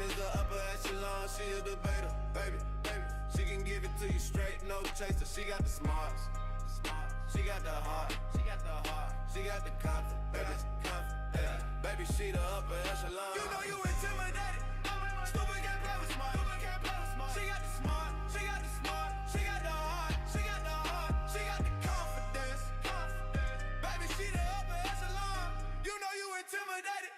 is the upper echelon, she a debater, baby. She can give it to you straight, no chaser. She got the smarts, she got the heart, she got the confidence, baby, she the upper echelon. You know you intimidated, stupid can't play with smart. She got the smart, she got the heart, she got the confidence, baby, she the upper echelon. You know you intimidated,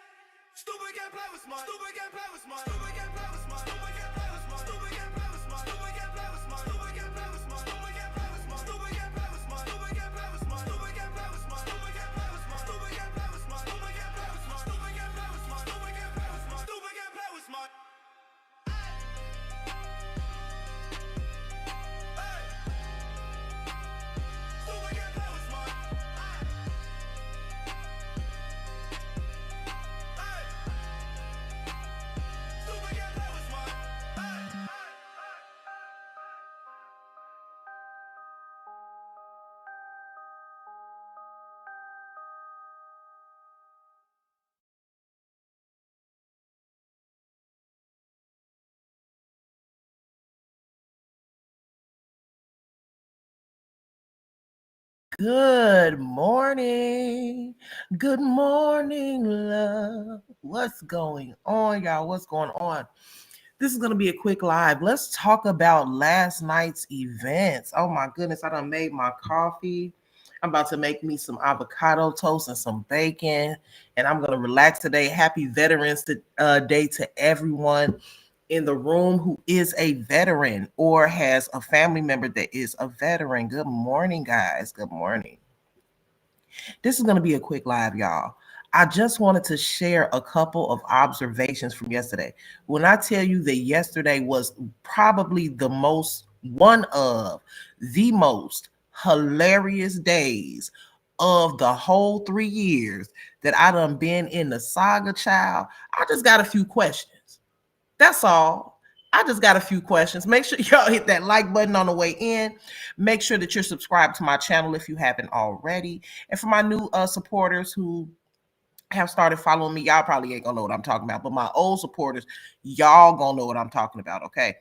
stupid can't play with smart. Stupid can't play with smart. Stupid can't play with smart. Stupid can't play with smart. Stupid can't play with smart. Stupid can't play with smart. Stupid can't play with smart. Stupid can't play with smart. Stupid can't play with smart. Stupid can't play with smart. Stupid can't play with smart. Stupid can't play with smart. Stupid can't play with smart. Stupid can't play with smart. Stupid can't play with smart. Stupid can't play with smart. Stupid can't play with smart. Good morning. Good morning, love. What's going on, y'all? What's going on? This is going to be a quick live. Let's talk about last night's events. Oh my goodness, I done made my coffee. I'm about to make me some avocado toast and some bacon, and I'm going to relax today. Happy Veterans Day to everyone in the room who is a veteran or has a family member that is a veteran. Good morning, guys. Good morning. This is going to be a quick live, y'all. I just wanted to share a couple of observations from yesterday. When I tell you that yesterday was probably one of the most hilarious days of the whole 3 years that I done been in the saga, child, I just got a few questions. That's all. I just got a few questions. Make sure y'all hit that like button on the way in. Make sure that you're subscribed to my channel if you haven't already. And for my new supporters who have started following me, y'all probably ain't gonna know what I'm talking about. But my old supporters, y'all gonna know what I'm talking about, okay?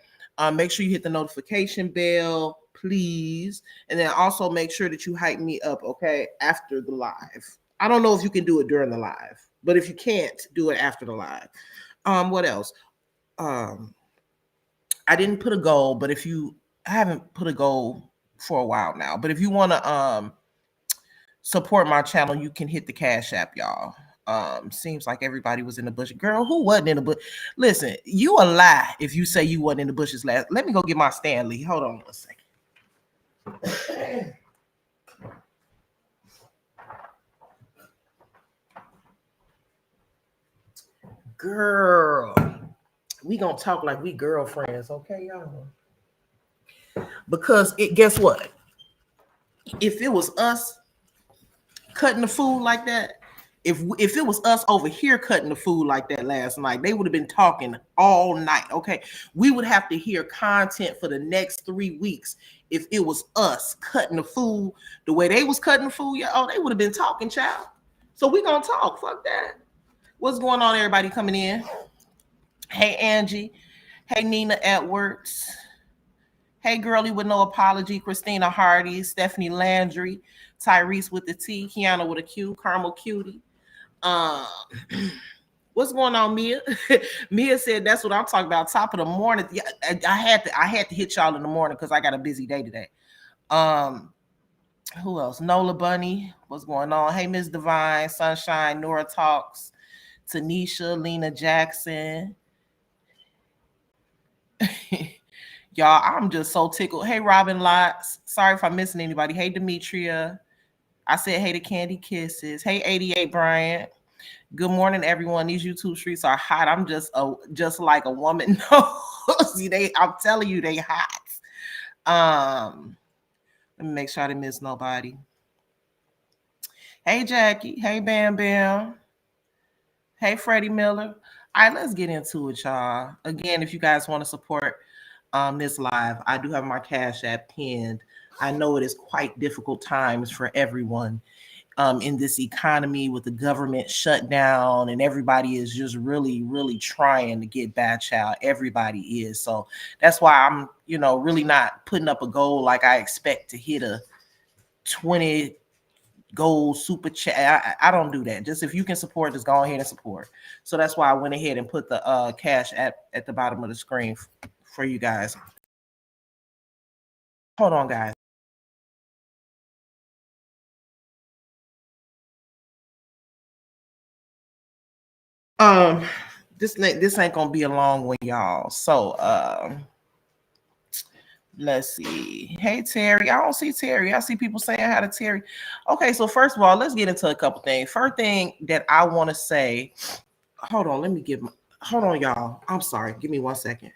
Make sure you hit the notification bell, please. And then also make sure that you hype me up, okay, after the live. I don't know if you can do it during the live, but if you can't, do it after the live. What else? I didn't put a goal, but I haven't put a goal for a while now. But if you want to support my channel, you can hit the Cash App, y'all. Seems like everybody was in the bush. Girl, who wasn't in the bush? Listen, you a lie if you say you wasn't in the bushes last. Let me go get my Stanley. Hold on a second. Girl, we gonna talk like we girlfriends, okay, y'all? Because guess what? If it was us cutting the food like that, if it was us over here cutting the food like that last night, they would have been talking all night, okay? We would have to hear content for the next 3 weeks if it was us cutting the food the way they was cutting the food. Oh, they would have been talking, child. So we gonna talk. Fuck that. What's going on, everybody coming in? Hey, Angie. Hey, Nina Edwards. Hey, Girlie with no apology. Christina Hardy. Stephanie Landry. Tyrese with the T. Kiana with a Q. Caramel Cutie. What's going on, Mia? Mia said that's what I'm talking about. Top of the morning. Yeah, I had to hit y'all in the morning because I got a busy day today. Who else? Nola Bunny. What's going on? Hey, Miss Divine, Sunshine, Nora Talks, Tanisha, Lena Jackson. Y'all, I'm just so tickled. Hey, Robin Lots. Sorry if I'm missing anybody. Hey, Demetria. I said hey to Candy Kisses. Hey, 88 Bryant. Good morning, everyone. These YouTube streets are hot. I'm just like a woman knows. I'm telling you, they hot. Let me make sure I didn't miss nobody. Hey, Jackie. Hey, Bam Bam. Hey, Freddie Miller. All right, let's get into it, y'all. Again, if you guys want to support this live, I do have my Cash App pinned. I know it is quite difficult times for everyone. in this economy with the government shut down, and everybody is just really, really trying to get bad child. Everybody is. So that's why I'm, really not putting up a goal like I expect to hit a 20 gold super chat. I don't do that. Just if you can support, just go ahead and support. So that's why I went ahead and put the cash at the bottom of the screen for you guys. Hold on, guys. This ain't gonna be a long one, y'all. So let's see. Hey Terry, I don't see Terry. I see people saying hi to Terry. Okay, so first of all, let's get into a couple things. First thing that I want to say, hold on, hold on, y'all. I'm sorry. Give me 1 second.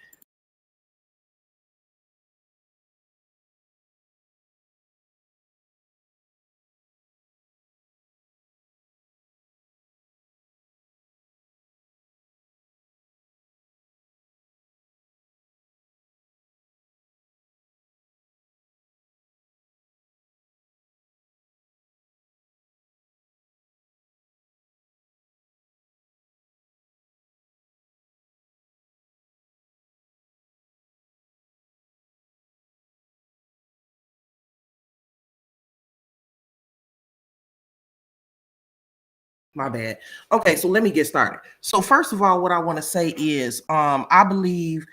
My bad. Okay, so let me get started. So first of all, what I want to say is, I believe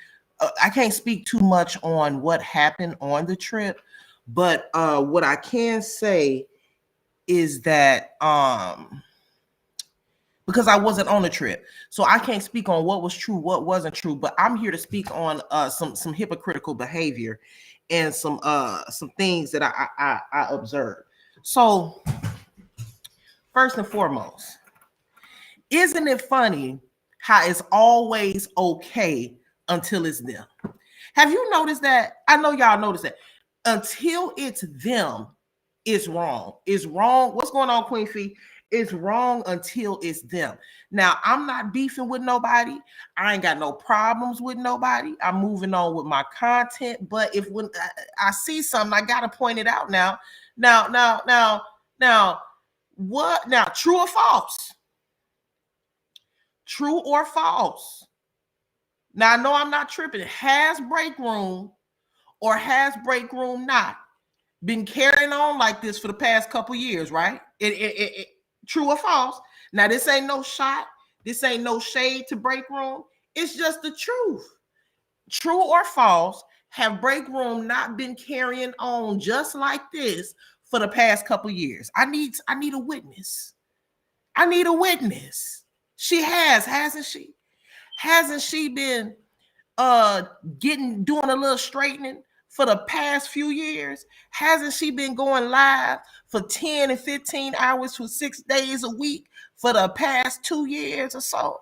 I can't speak too much on what happened on the trip, but what I can say is that because I wasn't on the trip, so I can't speak on what was true, what wasn't true. But I'm here to speak on some hypocritical behavior and some things that I observed. So first and foremost, isn't it funny how it's always okay until it's them? Have you noticed that? I know y'all noticed that. Until it's them, it's wrong. It's wrong. What's going on, Queen Fee? It's wrong until it's them. Now, I'm not beefing with nobody. I ain't got no problems with nobody. I'm moving on with my content. But if when I see something, I gotta point it out now. Now, what? Now, true or false? True or false? Now, I know I'm not tripping. Has Breakroom or has Breakroom not been carrying on like this for the past couple years, right? True or false? Now, this ain't no shot. This ain't no shade to Breakroom. It's just the truth. True or false? Have Breakroom not been carrying on just like this for the past couple years? I need a witness. I need a witness. She has, hasn't she? Hasn't she been doing a little straightening for the past few years? Hasn't she been going live for 10 and 15 hours for 6 days a week for the past 2 years or so?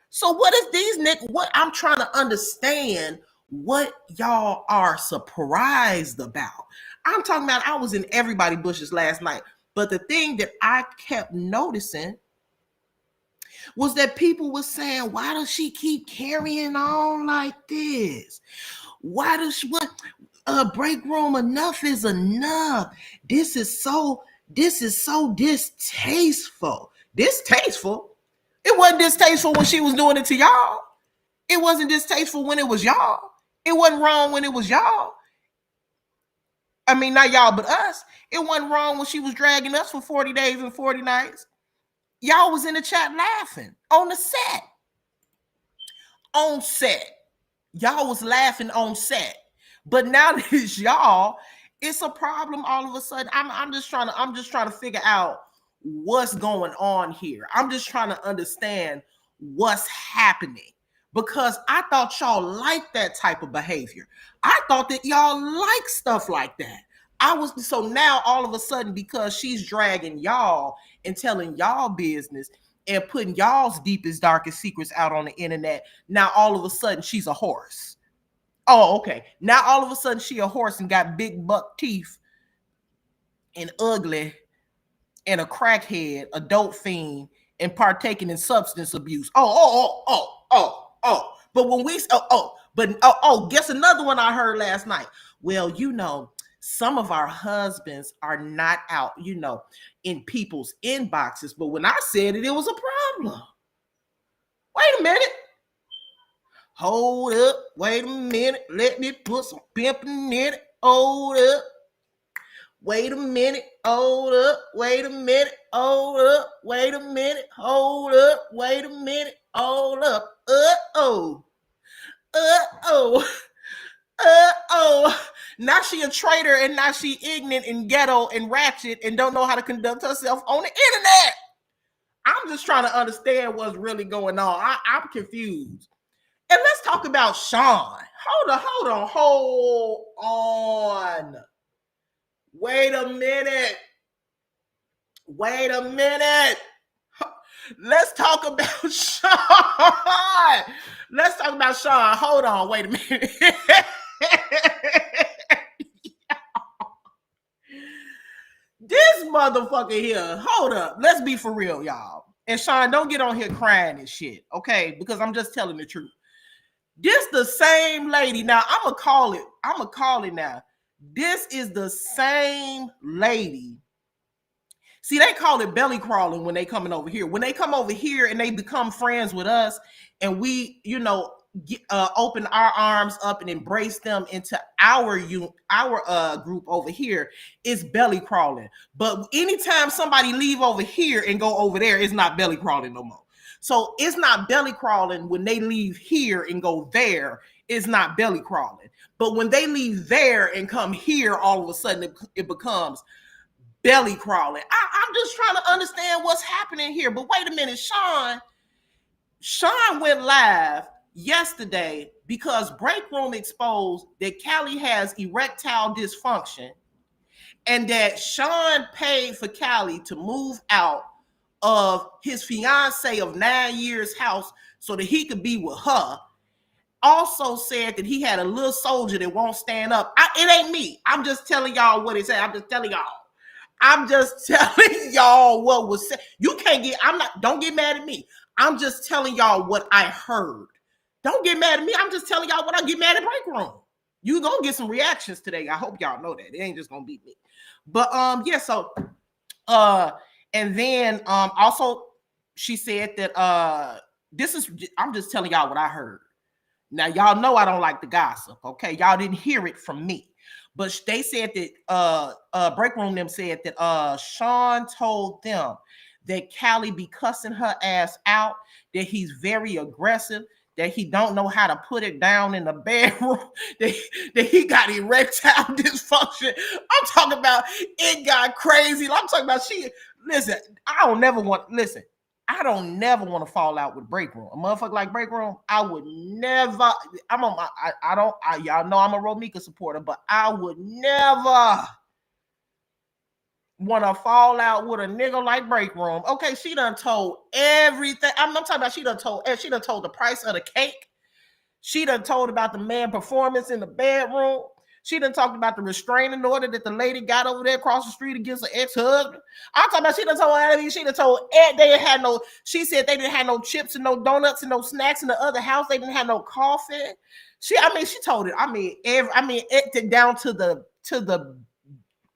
So what is these niggas? What I'm trying to understand what y'all are surprised about. I'm talking about I was in everybody's bushes last night, but the thing that I kept noticing was that people were saying, why does she keep carrying on like this? Why does she Breakroom, enough is enough. This is so distasteful. Distasteful? It wasn't distasteful when she was doing it to y'all. It wasn't distasteful when it was y'all. It wasn't wrong when it was y'all. I mean, not y'all, but us. It wasn't wrong when she was dragging us for 40 days and 40 nights. Y'all was in the chat laughing on the set. On set. Y'all was laughing on set. But now that it's y'all, it's a problem all of a sudden. I'm just trying to figure out what's going on here. I'm just trying to understand what's happening. Because I thought y'all liked that type of behavior. I thought that y'all like stuff like that. So now all of a sudden, because she's dragging y'all and telling y'all business and putting y'all's deepest, darkest secrets out on the internet, now all of a sudden she's a horse. Oh, okay. Now all of a sudden she a horse and got big buck teeth and ugly and a crackhead, a dope fiend, and partaking in substance abuse. But when we guess another one I heard last night. Well, some of our husbands are not out, in people's inboxes. But when I said it, it was a problem. Wait a minute. Hold up. Wait a minute. Let me put some pimping in it. Hold up. Wait a minute. Hold up. Wait a minute. Hold up. Wait a minute. Hold up. Wait a minute. Hold up. Uh-oh. Uh-oh. Uh-oh. Now she a traitor, and now she ignorant and ghetto and ratchet and don't know how to conduct herself on the internet. I'm just trying to understand what's really going on. I'm confused. And let's talk about Sean. Hold on. Wait a minute. Let's talk about Sean. Hold on. Wait a minute. This motherfucker here. Hold up. Let's be for real, y'all. And Sean, don't get on here crying and shit, okay? Because I'm just telling the truth. This the same lady. Now, I'm going to call it now. This is the same lady. See, they call it belly crawling when they coming over here. When they come over here and they become friends with us, and we, open our arms up and embrace them into our group over here, it's belly crawling. But anytime somebody leave over here and go over there, it's not belly crawling no more. So it's not belly crawling when they leave here and go there. It's not belly crawling. But when they leave there and come here, all of a sudden it becomes belly crawling. I'm just trying to understand what's happening here. But wait a minute, Sean went live yesterday because Breakroom exposed that Callie has erectile dysfunction, and that Sean paid for Callie to move out of his fiance of 9 years house so that he could be with her. Also said that he had a little soldier that won't stand up. It ain't me. I'm just telling y'all what it said. I'm just telling y'all what was said. Don't get mad at me. I'm just telling y'all what I heard. Don't get mad at me. I'm just telling y'all what I get mad at Breakroom. You gonna get some reactions today. I hope y'all know that. It ain't just gonna be me. But and then also she said that I'm just telling y'all what I heard. Now y'all know I don't like the gossip, okay? Y'all didn't hear it from me. But they said that Breakroom them said that Sean told them that Callie be cussing her ass out, that he's very aggressive, that he don't know how to put it down in the bedroom, that he got erectile dysfunction. I'm talking about it got crazy. I'm talking about I don't never want to fall out with Breakroom. A motherfucker like Breakroom, I would never. Y'all know I'm a Romika supporter, but I would never want to fall out with a nigga like Breakroom. Okay, she done told everything. I'm talking about she done told the price of the cake. She done told about the man performance in the bedroom. She done talked about the restraining order that the lady got over there across the street against her ex-husband. I'm talking about she done told they had no, she said they didn't have no chips and no donuts and no snacks in the other house. They didn't have no coffee. She told it. It down to the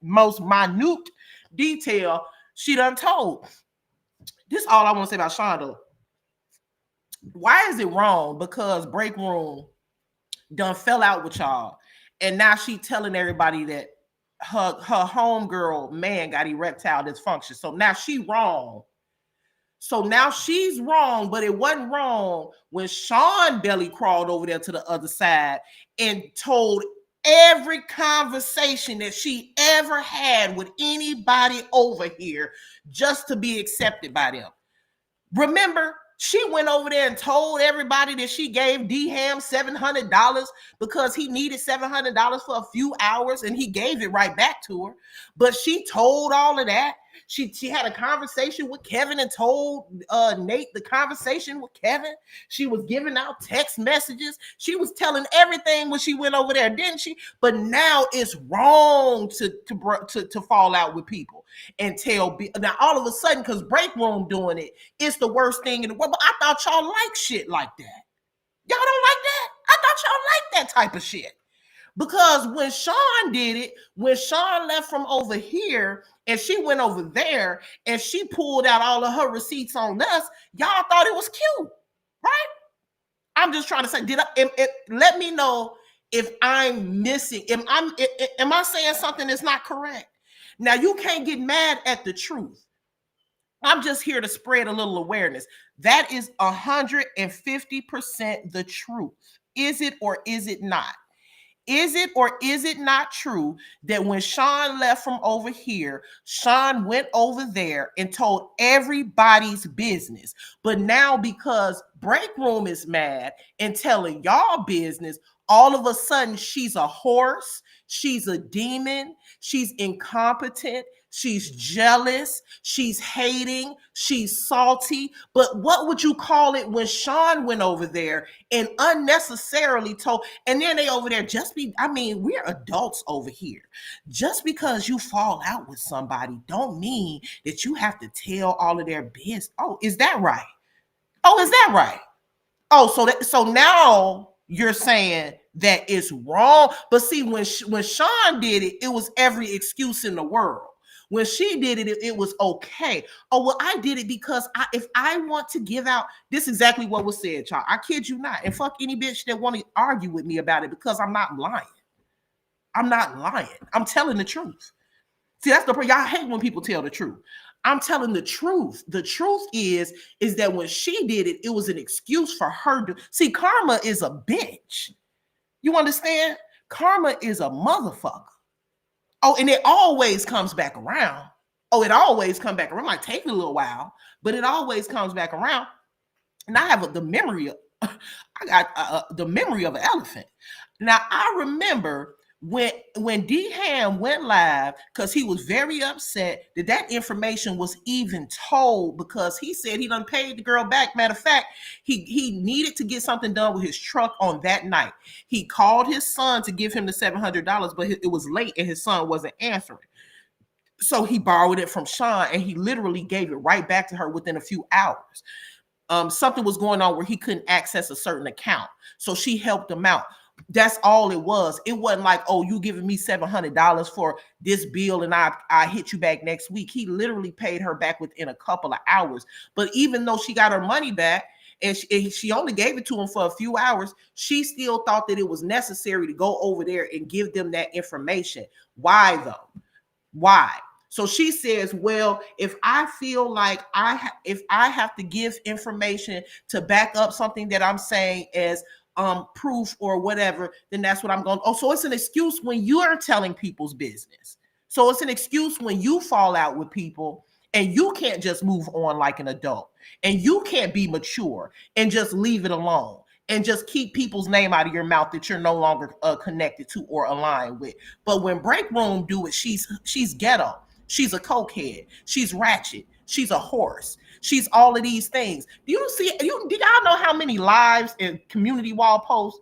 most minute detail she done told. This is all I want to say about Shonda. Why is it wrong? Because Breakroom done fell out with y'all, and now she telling everybody that her homegirl man got erectile dysfunction. So now she wrong. So now she's wrong, but it wasn't wrong when Sean belly crawled over there to the other side and told every conversation that she ever had with anybody over here just to be accepted by them. Remember, she went over there and told everybody that she gave D-Ham $700 because he needed $700 for a few hours, and he gave it right back to her. But she told all of that. She had a conversation with Kevin and told Nate the conversation with Kevin. She was giving out text messages. She was telling everything when she went over there, didn't she? But now it's wrong to fall out with people and tell. Now all of a sudden, because Breakroom doing it, it's the worst thing in the world. But I thought y'all like shit like that. Y'all don't like that? I thought y'all like that type of shit. Because when Sean did it, when Sean left from over here and she went over there and she pulled out all of her receipts on us, y'all thought it was cute, right? I'm just trying to say, let me know if I'm missing. Am I saying something that's not correct? Now you can't get mad at the truth. I'm just here to spread a little awareness. That is 150% the truth. Is it or is it not? Is it or is it not true that when Sean left from over here, Sean went over there and told everybody's business? But now because Breakroom is mad and telling y'all business, all of a sudden she's a horse, she's a demon, she's incompetent, she's jealous, she's hating, she's salty. But what would you call it when Sean went over there and unnecessarily told, and then they over there we're adults over here. Just because you fall out with somebody don't mean that you have to tell all of their business. Oh, is that right? Oh, is that right? Oh, so now you're saying that it's wrong. But see, when Sean did it, it was every excuse in the world. When she did it, it was okay. Oh, well, I did it because if I want to give out, this is exactly what was said, y'all. I kid you not. And fuck any bitch that want to argue with me about it, because I'm not lying. I'm not lying. I'm telling the truth. See, that's the part. Y'all hate when people tell the truth. I'm telling the truth. The truth is that when she did it, it was an excuse for her to see. Karma is a bitch. You understand? Karma is a motherfucker. Oh, and it always comes back around. Oh, it always comes back around. It might take a little while, but it always comes back around. And I have the memory of, I got the memory of an elephant. Now, I remember when D Ham went live, because he was very upset that information was even told, because he said he done paid the girl back. Matter of fact, he needed to get something done with his truck on that night. He called his son to give him the $700, but it was late and his son wasn't answering. So he borrowed it from Sean and he literally gave it right back to her within a few hours. Something was going on where he couldn't access a certain account. So she helped him out. That's all it was. It wasn't like, oh, you giving me $700 for this bill and I hit you back next week. He literally paid her back within a couple of hours. But even though she got her money back and she only gave it to him for a few hours, she still thought that it was necessary to go over there and give them that information. Why though? Why? So she says, well, if I feel like if I have to give information to back up something that I'm saying as proof or whatever, then that's what I'm going. Oh, so it's an excuse when you are telling people's business. So it's an excuse when you fall out with people and you can't just move on like an adult, and you can't be mature and just leave it alone and just keep people's name out of your mouth that you're no longer connected to or aligned with. But when Breakroom do it, she's ghetto. She's a cokehead. She's ratchet. She's a horse. She's all of these things. Do y'all know how many lives and community wall posts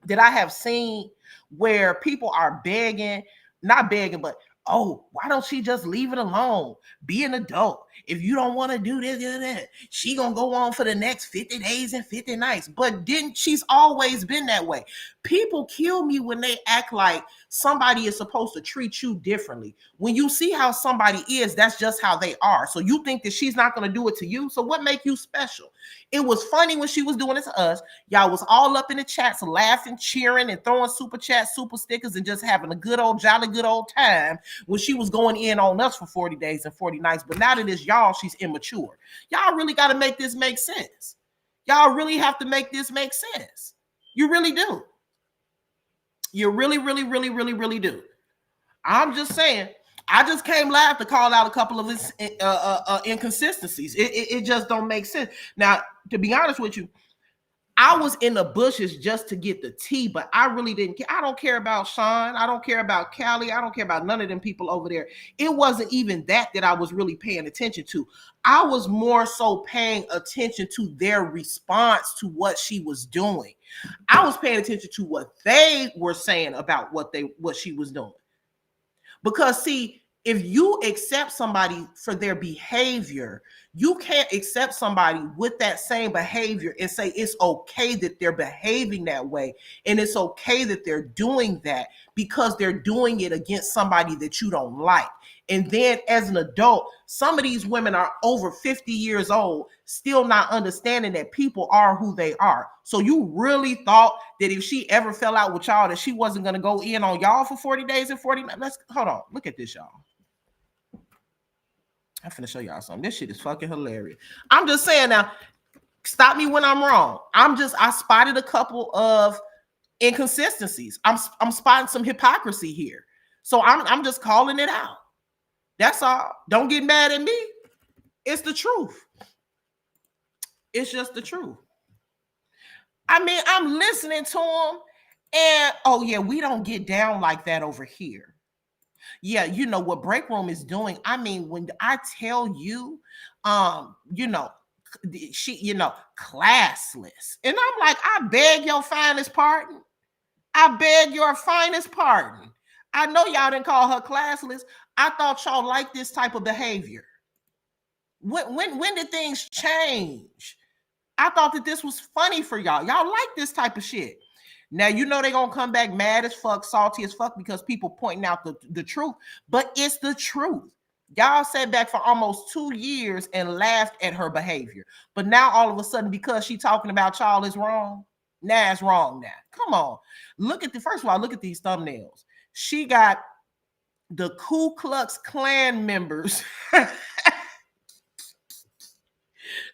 that I have seen where people are begging, not begging, but, oh, why don't she just leave it alone? Be an adult. If you don't want to do this or that, she gonna go on for the next 50 days and 50 nights. But she's always been that way. People kill me when they act like somebody is supposed to treat you differently. When you see how somebody is, that's just how they are. So you think that she's not going to do it to you? So what make you special? It was funny when she was doing it to us. Y'all was all up in the chats laughing, cheering, and throwing super chats, super stickers, and just having a good old, jolly good old time when she was going in on us for 40 days and 40 nights. But now that it's y'all, she's immature. Y'all really got to make this make sense. Y'all really have to make this make sense. You really do. You really, really, really, really, really do. I'm just saying, I just came live to call out a couple of inconsistencies. It just don't make sense. Now, to be honest with you, I was in the bushes just to get the tea, but I really didn't care. I don't care about Sean. I don't care about Callie. I don't care about none of them people over there. It wasn't even that I was really paying attention to. I was more so paying attention to their response to what she was doing. I was paying attention to what they were saying about what she was doing. Because see, if you accept somebody for their behavior, you can't accept somebody with that same behavior and say it's okay that they're behaving that way and it's okay that they're doing that because they're doing it against somebody that you don't like. And then as an adult, some of these women are over 50 years old, still not understanding that people are who they are. So you really thought that if she ever fell out with y'all, that she wasn't going to go in on y'all for 40 days and 40 nights? Let's hold on. Look at this, y'all. I'm finna show y'all something. This shit is fucking hilarious. I'm just saying now, stop me when I'm wrong. I spotted a couple of inconsistencies. I'm spotting some hypocrisy here. So I'm just calling it out. That's all. Don't get mad at me. It's the truth. It's just the truth. I mean, I'm listening to them and oh yeah, we don't get down like that over here. Yeah, you know what Breakroom is doing. I mean, when I tell you, classless. And I'm like, I beg your finest pardon. I beg your finest pardon. I know y'all didn't call her classless. I thought y'all liked this type of behavior. When did things change? I thought that this was funny for y'all. Y'all like this type of shit. Now, you know they're going to come back mad as fuck, salty as fuck because people pointing out the truth. But it's the truth. Y'all sat back for almost 2 years and laughed at her behavior. But now all of a sudden, because she talking about y'all is wrong, now it's wrong now. Come on. First of all, look at these thumbnails. She got the Ku Klux Klan members.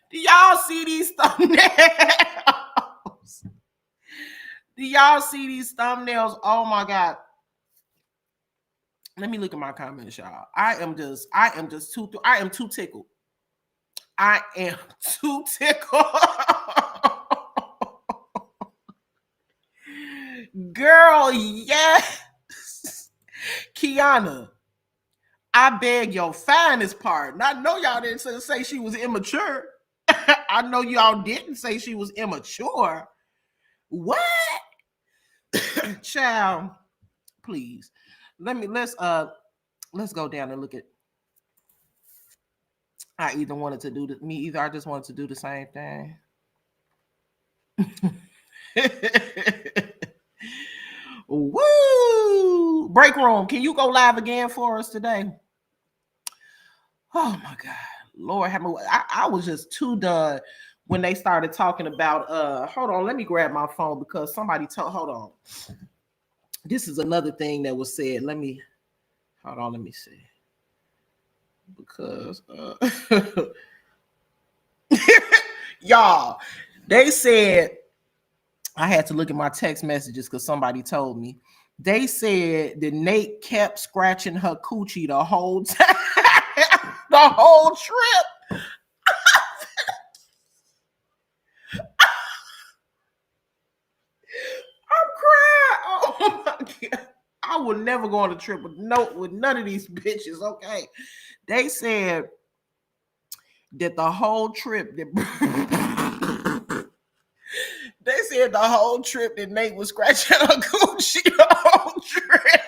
Do y'all see these thumbnails? Do y'all see these thumbnails? Oh my God. Let me look at my comments, y'all. I am too tickled. I am too tickled. Girl, yes. Kiana, I beg your finest pardon. I know y'all didn't say she was immature. I know y'all didn't say she was immature. What? Child, please. Let's go down and look at. I either wanted to do either I just wanted to do the same thing. Woo! Breakroom, can you go live again for us today? Oh my God, Lord have mercy. I was just too done when they started talking about hold on, let me grab my phone because somebody hold on. This is another thing that was said. Let me see. Because y'all, they said I had to look at my text messages because somebody told me. They said that Nate kept scratching her coochie the whole time, the whole trip. I'm crying. Oh my God. I would never go on a trip with none of these bitches. Okay. They said that the whole trip they said the whole trip that Nate was scratching her coochie the whole trip.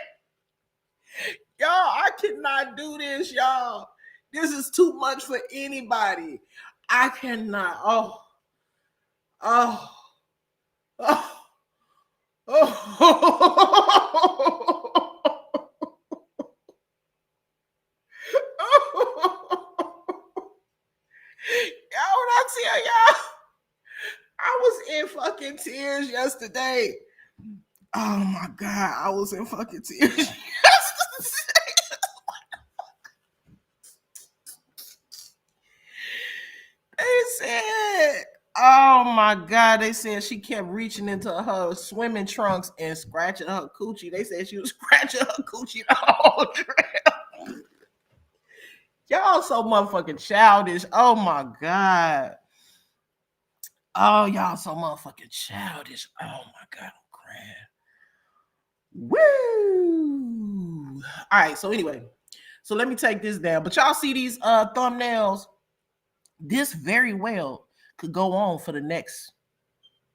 Y'all, I cannot do this, y'all. This is too much for anybody. I cannot. Oh. Oh. Y'all, when I tell y'all, I was in fucking tears yesterday. Oh my God, I was in fucking tears yesterday. They said, oh my God, they said she kept reaching into her swimming trunks and scratching her coochie. They said she was scratching her coochie the whole trip. Y'all so motherfucking childish. Oh my God. Oh, y'all so motherfucking childish. Oh my God, I'm crying. Woo! All right, so anyway, so let me take this down. But y'all see these thumbnails? This very well could go on for the next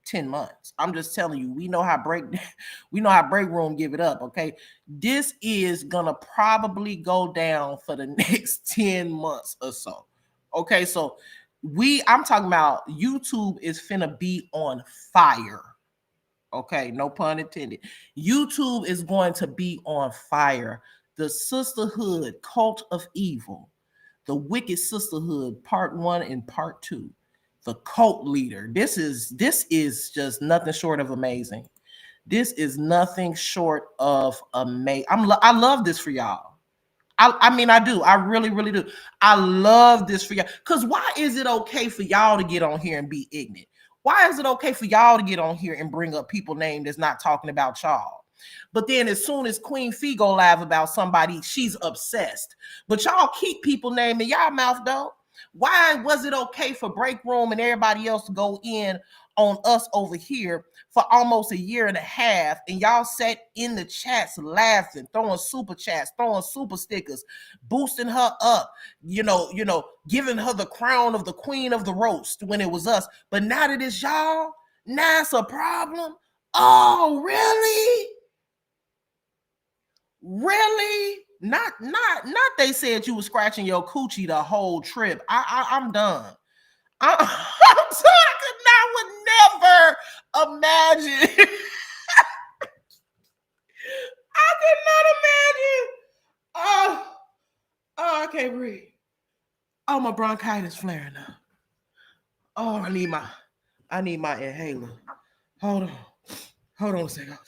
10 months. I'm just telling you, we know how Breakroom give it up, okay? This is gonna probably go down for the next 10 months or so. Okay, so I'm talking about YouTube is finna be on fire. Okay, no pun intended. YouTube is going to be on fire. The Sisterhood, Cult of Evil, the Wicked Sisterhood, Part 1 and Part 2. The cult leader. This is just nothing short of amazing. This is nothing short of amazing. I love this for y'all. I mean, I do. I really, really do. I love this for y'all. Because why is it okay for y'all to get on here and be ignorant? Why is it okay for y'all to get on here and bring up people name that's not talking about y'all? But then as soon as Queen Fee go live about somebody, she's obsessed. But y'all keep people name in y'all mouth, though. Why was it okay for Breakroom and everybody else to go in on us over here for almost a year and a half, and y'all sat in the chats laughing, throwing super chats, throwing super stickers, boosting her up, giving her the crown of the queen of the roast when it was us. But now that it's y'all, now it's a problem. Oh, really? Really? Not they said you were scratching your coochie the whole trip. I'm done. I'm sorry, I would never imagine. I could not imagine. Oh, I can't breathe. Oh, my bronchitis flaring up. Oh, I need my inhaler. Hold on a second.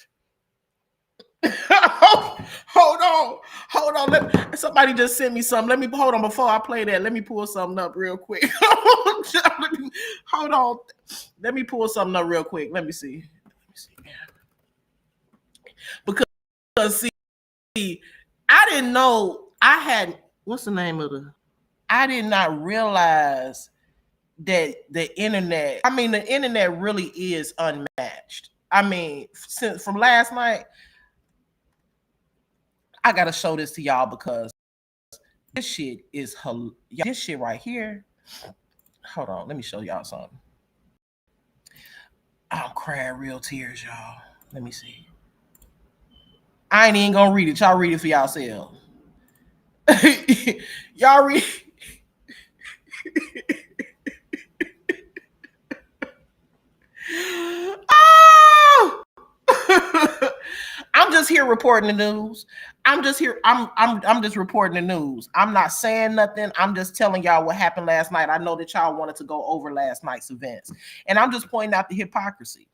Hold on. Somebody just sent me something. Let me hold on before I play that. Let me pull something up real quick. Hold on. Let me pull something up real quick. Let me see. Because see, I didn't know I had what's the name of the. I did not realize that the internet. I mean, the internet really is unmatched. I mean, since from last night. I gotta show this to y'all because this shit is this shit right here. Hold on, let me show y'all something. I'm crying real tears, y'all. Let me see. I ain't even gonna read it. Y'all read it for yourselves. Y'all read. Oh! I'm just here reporting the news. I'm just reporting the news. I'm not saying nothing. I'm just telling y'all what happened last night. I know that y'all wanted to go over last night's events. And I'm just pointing out the hypocrisy.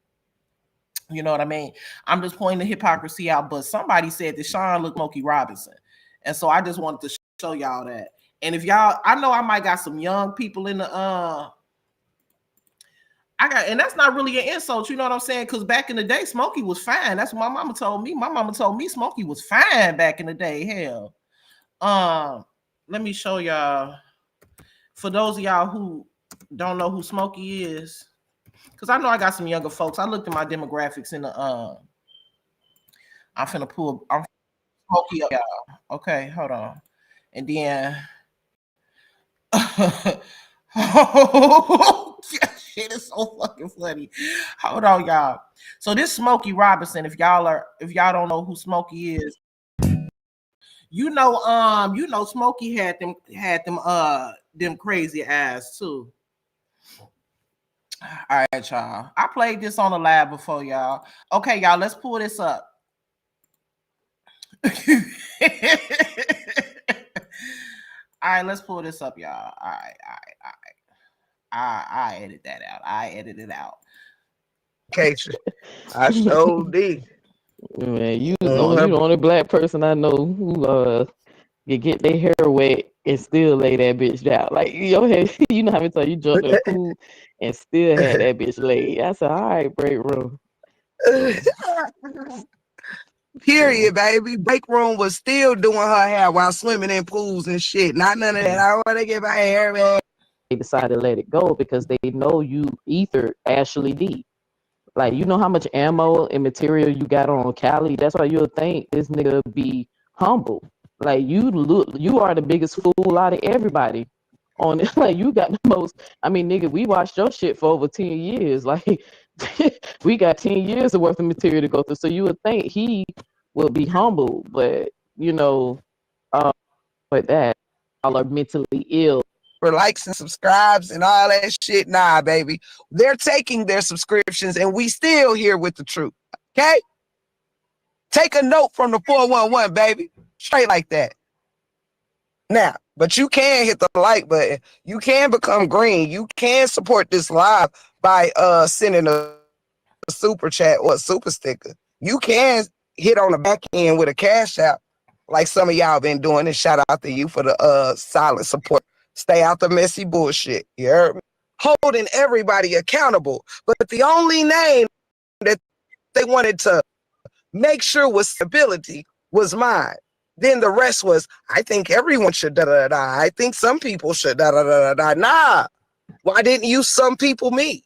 You know what I mean? I'm just pointing the hypocrisy out. But somebody said that Sean looked Smokey Robinson. And so I just wanted to show y'all that. And if y'all, I know I might got some young people in the and that's not really an insult, you know what I'm saying? Because back in the day, Smokey was fine. That's what my mama told me. My mama told me Smokey was fine back in the day. Hell. Let me show y'all. For those of y'all who don't know who Smokey is, because I know I got some younger folks. I looked at my demographics in the I'm Smokey up, y'all. Okay, hold on. And then shit is so fucking funny. Hold on, y'all. So this Smokey Robinson, if y'all don't know who Smokey is, you know Smokey had them crazy eyes too. All right, y'all. I played this on the lab before, y'all. Okay, y'all, let's pull this up. All right, let's pull this up, y'all. All right. I edit that out. I edit it out. Okay, I showed did. Man, you the only black person I know who get their hair wet and still lay that bitch down. Like your hair, you know how many times you jumped in the pool and still had that bitch laid. I said, all right, Breakroom. Period, baby. Breakroom was still doing her hair while swimming in pools and shit. Not none of that. I want to get my hair back. They decided to let it go because they know you ether Ashley D. Like, you know how much ammo and material you got on Cali? That's why you'll think this nigga be humble. Like, you are the biggest fool out of everybody on it. Like, you got the most. I mean, nigga, we watched your shit for over 10 years. Like, We got 10 years worth of material to go through. So you would think he will be humble, but you know, but that all are mentally ill. For likes and subscribes and all that shit. Nah, baby. They're taking their subscriptions and we still here with the truth. Okay? Take a note from the 411, baby. Straight like that. Now, but you can hit the like button. You can become green. You can support this live by sending a super chat or a super sticker. You can hit on the back end with a cash out like some of y'all been doing, and shout out to you for the silent support. Stay out the messy bullshit. You heard me? Holding everybody accountable. But the only name that they wanted to make sure was stability was mine. Then the rest was, I think everyone should da-da-da-da. I think some people should da-da-da-da-da. Nah. Why didn't you some people me?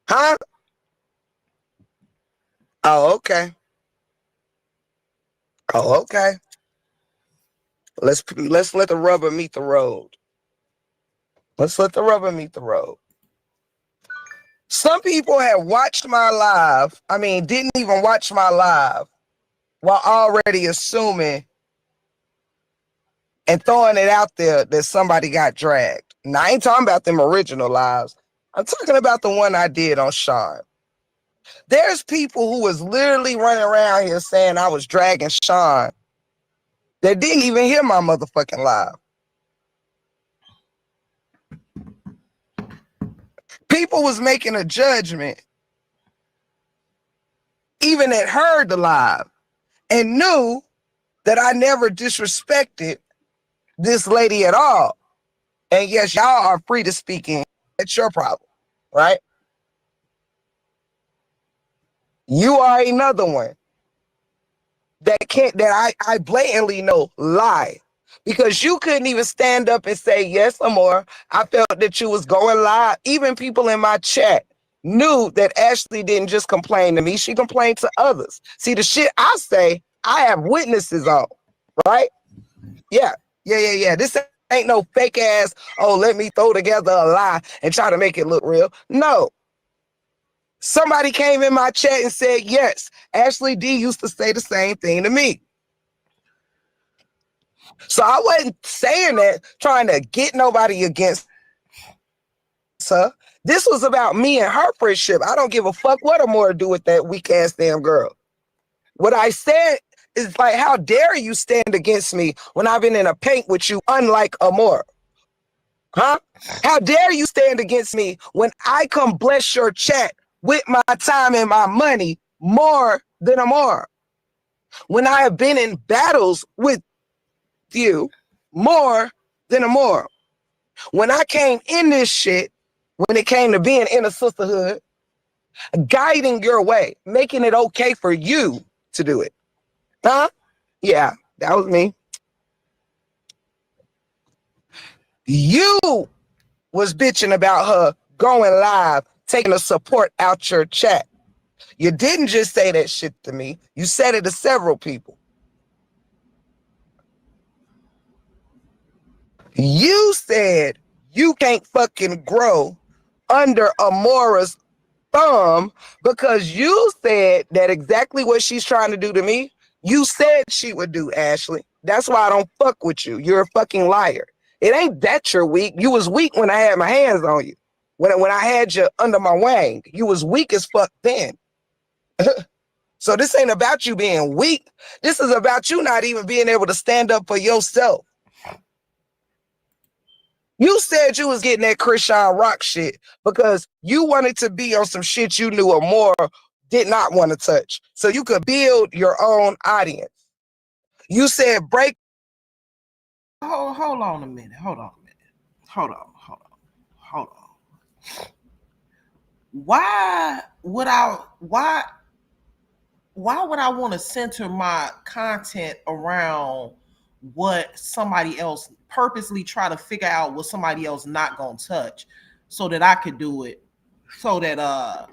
Huh? Oh, okay. Oh, okay. Let's let the rubber meet the road. Let's let the rubber meet the road. Some people have watched my live. I mean, didn't even watch my live while already assuming and throwing it out there that somebody got dragged. Now, I ain't talking about them original lives. I'm talking about the one I did on Sean. There's people who was literally running around here saying I was dragging Sean that didn't even hear my motherfucking live. People was making a judgment, even that heard the live, and knew that I never disrespected this lady at all. And yes, y'all are free to speak in. It's your problem, right? You are another one that I blatantly know lie, because you couldn't even stand up and say, yes, Amor, I felt that you was going live. Even people in my chat knew that Ashley didn't just complain to me. She complained to others. See, the shit I say, I have witnesses on, right? Yeah. This ain't no fake ass, oh, let me throw together a lie and try to make it look real. No. Somebody came in my chat and said, yes, Ashley D used to say the same thing to me. So I wasn't saying that trying to get nobody against her. This was about me and her friendship. I don't give a fuck what Amora do with that weak ass damn girl. What I said is like, how dare you stand against me when I've been in a paint with you, unlike Amora? Huh? How dare you stand against me when I come bless your chat with my time and my money more than Amora? When I have been in battles with you more than Amora. When I came in this shit, when it came to being in a sisterhood, guiding your way, making it okay for you to do it. Huh? Yeah, that was me. You was bitching about her going live, taking the support out your chat. You didn't just say that shit to me. You said it to several people. You said you can't fucking grow under Amora's thumb because you said that exactly what she's trying to do to me, you said she would do, Ashley. That's why I don't fuck with you. You're a fucking liar. It ain't that you're weak. You was weak when I had my hands on you. When I had you under my wing, you was weak as fuck then. So this ain't about you being weak. This is about you not even being able to stand up for yourself. You said you was getting that Krishan Rock shit because you wanted to be on some shit you knew Amora did not want to touch. So you could build your own audience. You said break. Hold on a minute. Hold on. Why would I want to center my content around what somebody else purposely try to figure out what somebody else not gonna touch so that I could do it? So that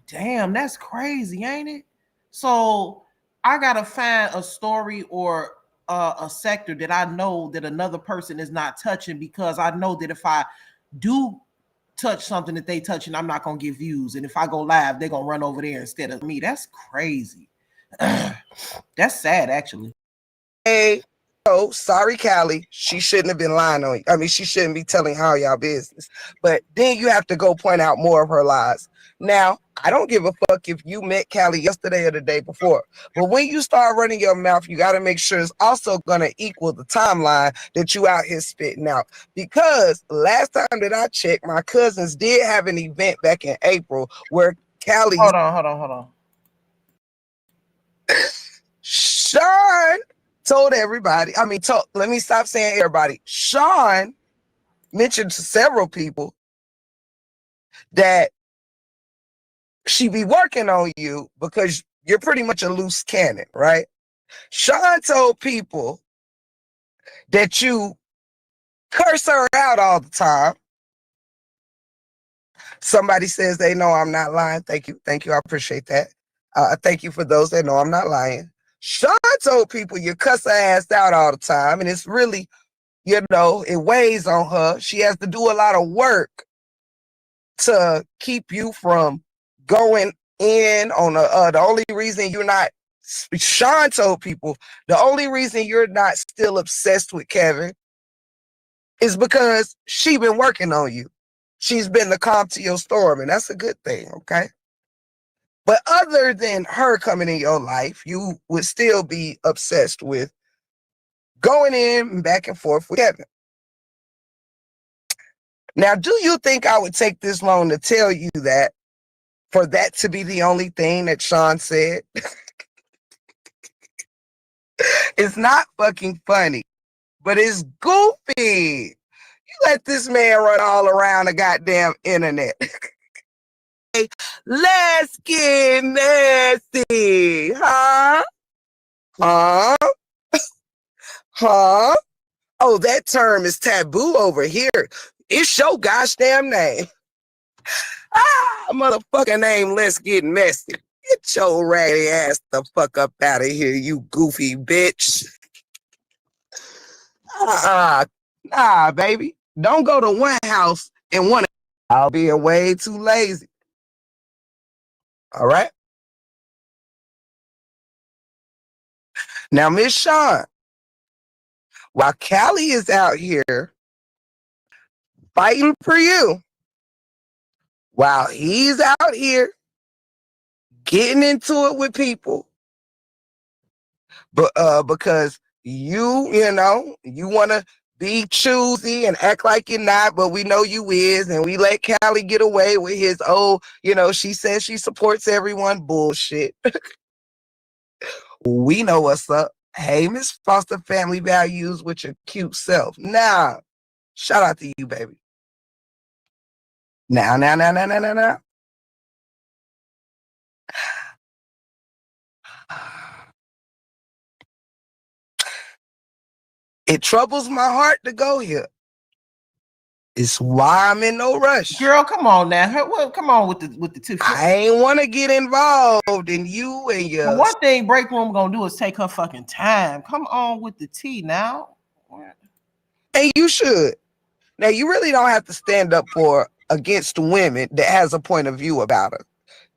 damn, that's crazy, ain't it? So I gotta find a story or a sector that I know that another person is not touching, because I know that if I do touch something that they touch and I'm not gonna get views. And if I go live, they're gonna run over there instead of me. That's crazy. That's sad, actually. Hey, oh, sorry, Callie. She shouldn't have been lying on you. I mean, she shouldn't be telling how y'all business. But then you have to go point out more of her lies. Now, I don't give a fuck if you met Callie yesterday or the day before. But when you start running your mouth, you got to make sure it's also going to equal the timeline that you out here spitting out. Because last time that I checked, my cousins did have an event back in April where Callie... Hold on. Sean told everybody, let me stop saying everybody. Sean mentioned to several people that she be working on you because you're pretty much a loose cannon, right? Sean told people that you curse her out all the time. Somebody says they know I'm not lying. Thank you. I appreciate that. Thank you for those that know I'm not lying. Sean told people you cuss her ass out all the time, and it's really, it weighs on her. She has to do a lot of work to keep you from going in on the only reason you're not, Sean told people, the only reason you're not still obsessed with Kevin is because she been working on you. She's been the calm to your storm, and that's a good thing, okay? But other than her coming in your life, you would still be obsessed with going in and back and forth with Kevin. Now, do you think I would take this long to tell you that for that to be the only thing that Sean said? It's not fucking funny, but it's goofy. You let this man run all around the goddamn internet. Let's get nasty, huh? Huh? Oh, that term is taboo over here. It's your gosh damn name. Motherfucking name, let's get messy. Get your raggedy ass the fuck up out of here, you goofy bitch. Nah, baby. Don't go to one house and one. I'll be way too lazy. All right? Now, Miss Sean, while Callie is out here fighting for you, while he's out here getting into it with people, but because you want to be choosy and act like you're not, but we know you is, and we let Callie get away with his, she says she supports everyone bullshit. We know what's up. Hey, Miss Foster Family Values with your cute self. Now, shout out to you, baby. Now. It troubles my heart to go here. It's why I'm in no rush. Girl, come on now. Come on with the two. I ain't want to get involved in you and your... One thing Breakroom gonna do is take her fucking time. Come on with the tea now. And you should. Now, you really don't have to stand up against women that has a point of view about her.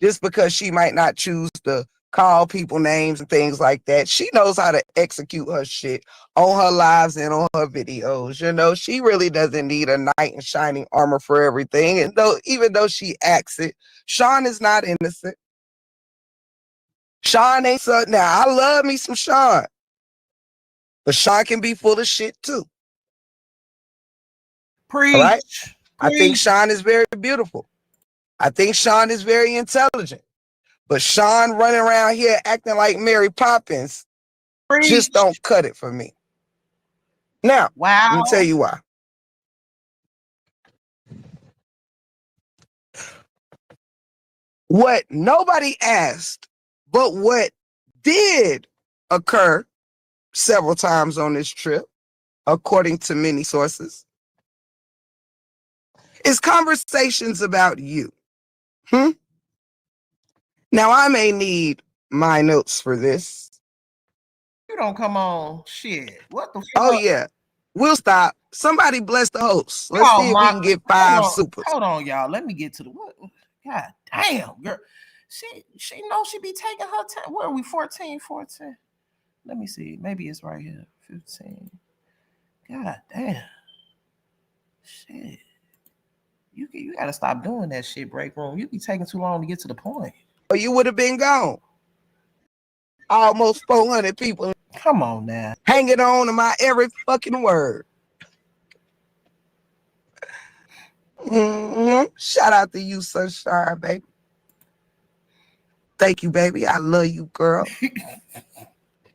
Just because she might not choose to call people names and things like that. She knows how to execute her shit on her lives and on her videos. She really doesn't need a knight in shining armor for everything. And even though she acts it, Sean is not innocent. Sean ain't so... Now, I love me some Sean. But Sean can be full of shit too. Preach. All right? I think Sean is very beautiful. I think Sean is very intelligent. But Sean running around here acting like Mary Poppins just don't cut it for me. Now, let me tell you why. What nobody asked, but what did occur several times on this trip, according to many sources, is conversations about you. Now, I may need my notes for this. You don't come on. Shit. What the fuck? Oh, yeah. We'll stop. Somebody bless the host. Let's Oh see if we my, can get 5 supers. hold on, y'all. Let me get to the what? God damn, girl. She knows she be taking her time. Where are we? 14. Let me see. Maybe it's right here. 15. God damn. Shit. You gotta stop doing that shit, break room. You be taking too long to get to the point. Or you would have been gone. Almost 400 people Come on now. hanging on to my every fucking word. Shout out to you, Sunshine, baby. Thank you, baby. I love you, girl.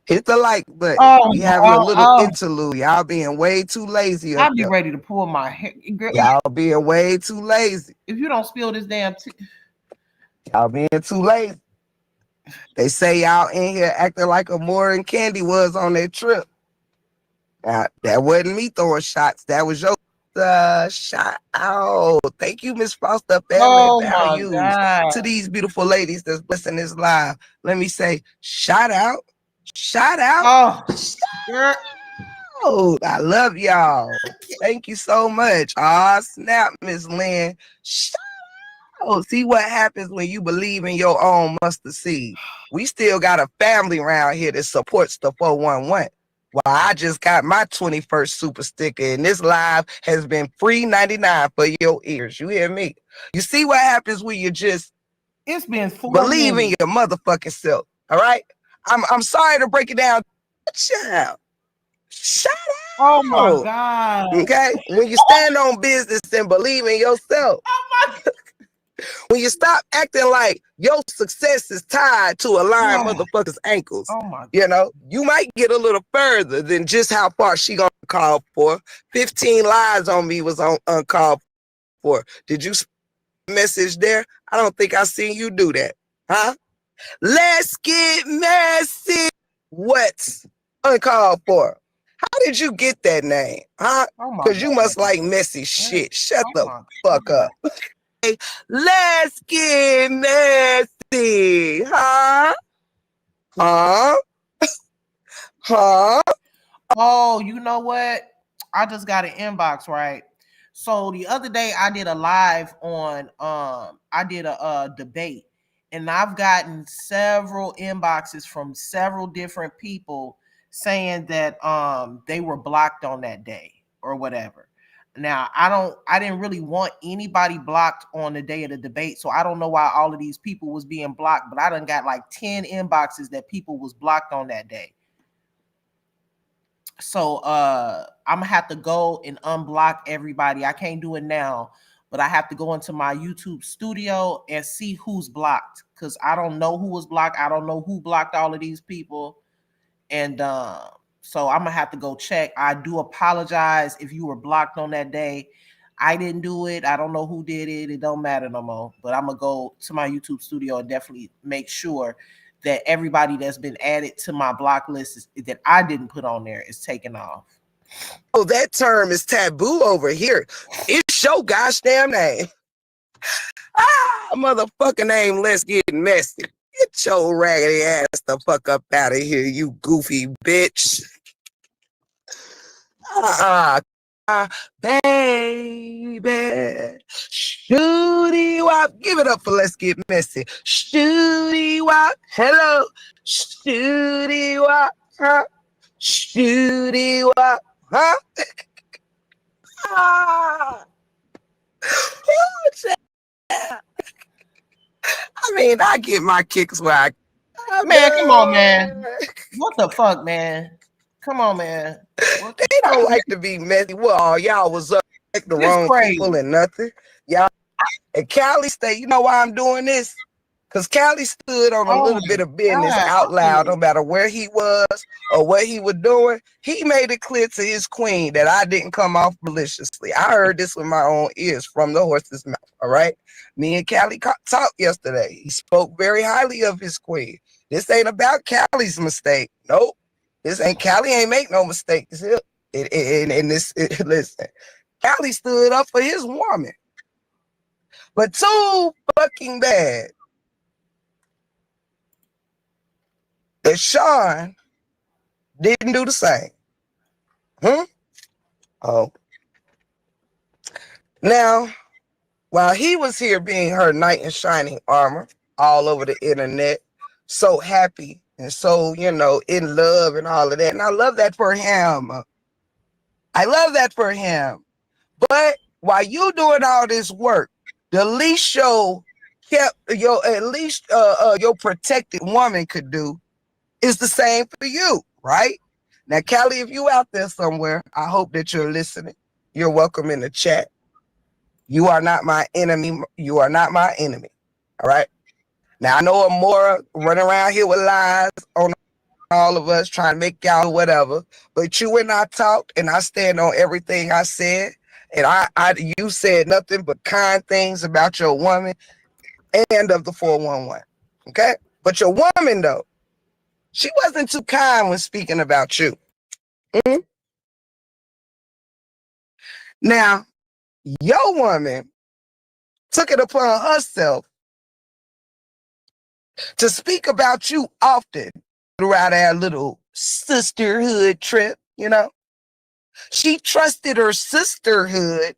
Hit the like button. Oh, We having a little interlude. Y'all being way too lazy up I'll be there. ready to pull my hair. Girl, Y'all being way too lazy. if you don't spill this damn Y'all being too lazy. They say y'all in here acting like Amore and Candy was on their trip. Now, that wasn't me throwing shots. That was your shot out. Thank you, Miss Foster. Family oh my values God. to these beautiful ladies that's blessing this live. Let me say, shout out. Shout out. Oh, girl. Oh, I love y'all. Thank you so much. Ah, snap, Miss Lynn. Shout out. See what happens when you believe in your own mustard seed. We still got a family around here that supports the 411. Well, I just got my 21st super sticker, and this live has been free 99 for your ears. You hear me? You see what happens when you just It's been 4 believe minutes. in your motherfucking self. All right? I'm sorry to break it down. Child. Shut up. Oh my God. Okay? When you stand on business and believe in yourself. Oh my God. When you stop acting like your success is tied to a line motherfuckers' ankles, Oh my God. you know, you might get a little further than just how far she gonna call for. 15 lies on me was on uncalled for. Did you message there? I don't think I seen you do that. Huh? Let's get messy. What's uncalled for? How did you get that name? Huh? Oh my Because you God. must like messy shit. Shut Oh the my fuck up. Let's get messy. Huh? Huh? Huh? Oh, you know what? I just got an inbox, right? So the other day I did a live on I did a debate, and I've gotten several inboxes from several different people saying that they were blocked on that day or whatever. Now, I didn't really want anybody blocked on the day of the debate, so I don't know why all of these people was being blocked, but I done got like 10 inboxes that people was blocked on that day. So I'm gonna have to go and unblock everybody. I can't do it now, but I have to go into my YouTube studio and see who's blocked, because I don't know who was blocked. I don't know who blocked all of these people. And so I'm gonna have to go check. I do apologize if you were blocked on that day. I didn't do it. I don't know who did it. It don't matter no more. But I'm gonna go to my YouTube studio and definitely make sure that everybody that's been added to my block list that I didn't put on there is taken off. Oh, that term is taboo over here. It's your gosh damn name. Motherfucking name, let's get messy. Get your raggedy ass the fuck up out of here, you goofy bitch. Baby. Shooty wop. Give it up for let's get messy. Shooty wop. Hello. Shooty wop. Huh? Shooty wop. Huh? I mean, I get my kicks where I Man, come on, man. What the fuck, man? Come on, man. They don't like to be messy. Well, y'all was up like the wrong people and nothing. Y'all and Callie State, you know why I'm doing this? Because Callie stood on a little bit of business out loud, no matter where he was or what he was doing. He made it clear to his queen that I didn't come off maliciously. I heard this with my own ears from the horse's mouth, all right? Me and Callie talked yesterday. He spoke very highly of his queen. This ain't about Callie's mistake. Nope. This ain't, Callie ain't make no mistakes. Listen, Callie stood up for his woman. But too fucking bad that Sean didn't do the same. Oh, now, while he was here being her knight in shining armor all over the internet, so happy and so, in love and all of that. And I love that for him. I love that for him. But while you doing all this work, the least your protected woman could do is the same for you, right? Now, Callie, if you out there somewhere, I hope that you're listening. You're welcome in the chat. You are not my enemy. You are not my enemy. All right. Now I know Amora running around here with lies on all of us trying to make y'all whatever, but you and I talked, and I stand on everything I said. And you said nothing but kind things about your woman and of the 411. Okay. But your woman, though, she wasn't too kind when speaking about you. Mm-hmm. Now, your woman took it upon herself to speak about you often throughout our little sisterhood trip, She trusted her sisterhood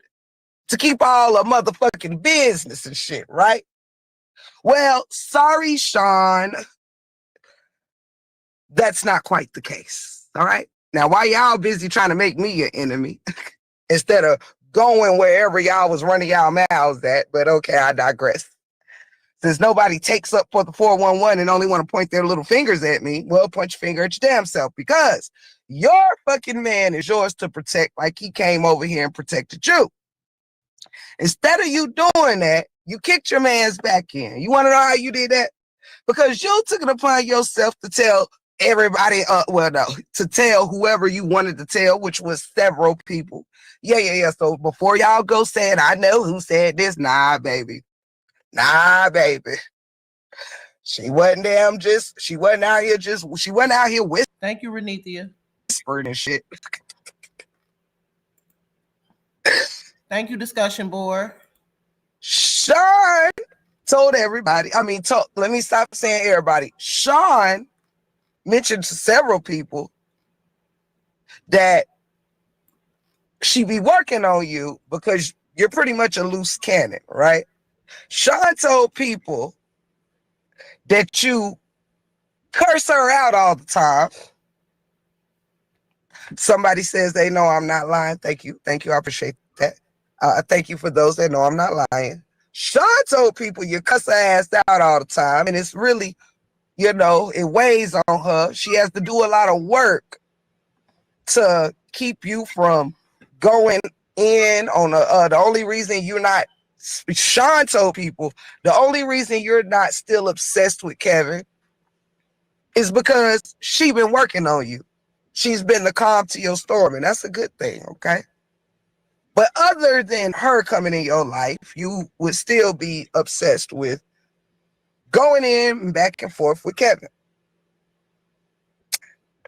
to keep all her motherfucking business and shit, right? Well, sorry, Sean. That's not quite the case, all right? Now, why y'all busy trying to make me your enemy instead of going wherever y'all was running y'all mouths at? But okay, I digress. Since nobody takes up for the 411 and only want to point their little fingers at me, well, point your finger at your damn self, because your fucking man is yours to protect, like he came over here and protected you. Instead of you doing that, you kicked your man's back in. You want to know how you did that? Because you took it upon yourself to tell everybody, to tell whoever you wanted to tell, which was several people. Yeah. So before y'all go saying, I know who said this, nah, baby. She wasn't out here whispering. Thank you, Renethia. And shit. Thank you, discussion board. Sean told everybody, let me stop saying everybody. Sean mentioned to several people that she be working on you because you're pretty much a loose cannon, right? Sean told people that you curse her out all the time. Somebody says they know I'm not lying. Thank you. I appreciate that. Thank you for those that know I'm not lying. Sean told people you cuss her ass out all the time, and it's really, it weighs on her. She has to do a lot of work to keep you from going in on the only reason you're not. Sean told people the only reason you're not still obsessed with Kevin is because she been working on you. She's been the calm to your storm, and that's a good thing, okay? But other than her coming in your life, you would still be obsessed with going in and back and forth with Kevin.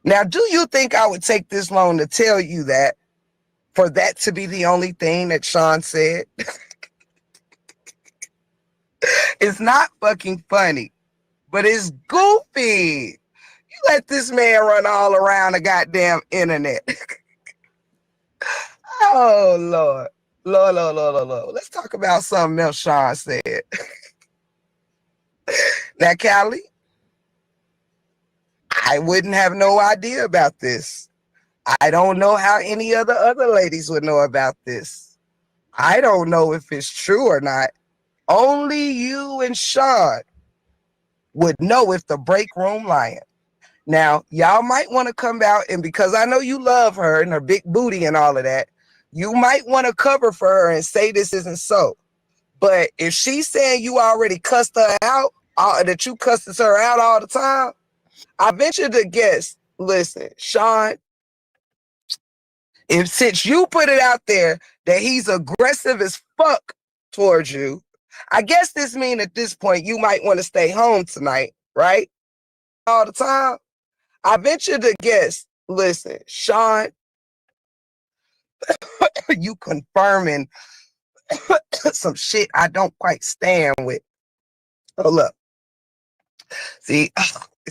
Now, do you think I would take this long to tell you that for that to be the only thing that Sean said? It's not fucking funny, but it's goofy. You let this man run all around the goddamn internet. Oh, Lord. Lord. Let's talk about something else Sean said. Now, Callie, I wouldn't have no idea about this. I don't know how any other ladies would know about this. I don't know if it's true or not. Only you and Sean would know if the break room lying. Now, y'all might want to come out, and because I know you love her and her big booty and all of that, you might want to cover for her and say this isn't so. But if she's saying you already cussed her out, that you cusses her out all the time, I venture to guess, listen, Sean, since you put it out there that he's aggressive as fuck towards you, I guess this means at this point you might want to stay home tonight, right? All the time. I venture to guess, listen, Sean, you confirming some shit I don't quite stand with. Oh, look. See,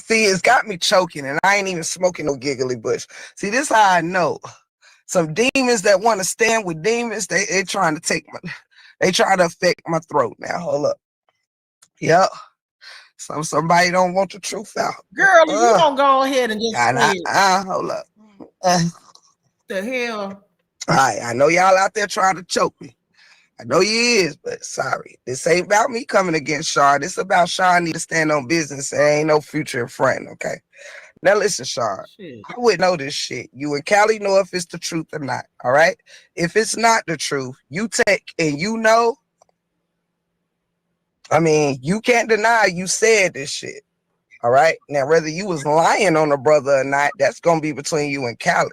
it's got me choking, and I ain't even smoking no giggly bush. See, this is how I know. Some demons that want to stand with demons. They trying to take they trying to affect my throat now. Hold up. Yep. Somebody don't want the truth out. Girl, you gonna go ahead and just say it. Hold up. The hell? All right, I know y'all out there trying to choke me. I know you is, but sorry. This ain't about me coming against Sean. This about Sean need to stand on business. There ain't no future in front, okay? Now listen, Sean. Shit. I would know this shit. You and Callie know if it's the truth or not, all right? If it's not the truth, you take and you know, I mean, you can't deny you said this shit, all right? Now, whether you was lying on a brother or not, that's going to be between you and Callie.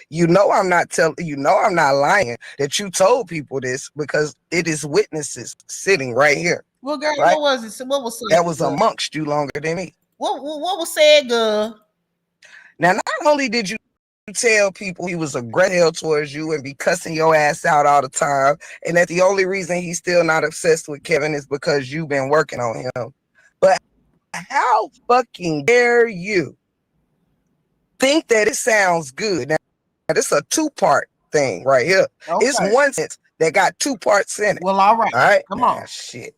You know I'm not lying that you told people this because it is witnesses sitting right here. Well, girl, right? what was it? What was said? That was amongst you longer than me. What was said, girl? Now, not only did you tell people he was aggressive towards you and be cussing your ass out all the time, and that the only reason he's still not obsessed with Kevin is because you've been working on him, but how fucking dare you think that it sounds good? Now, this is a two-part thing right here. Okay. It's one sentence that got two parts in it. Well, all right. All right. Come on. Shit.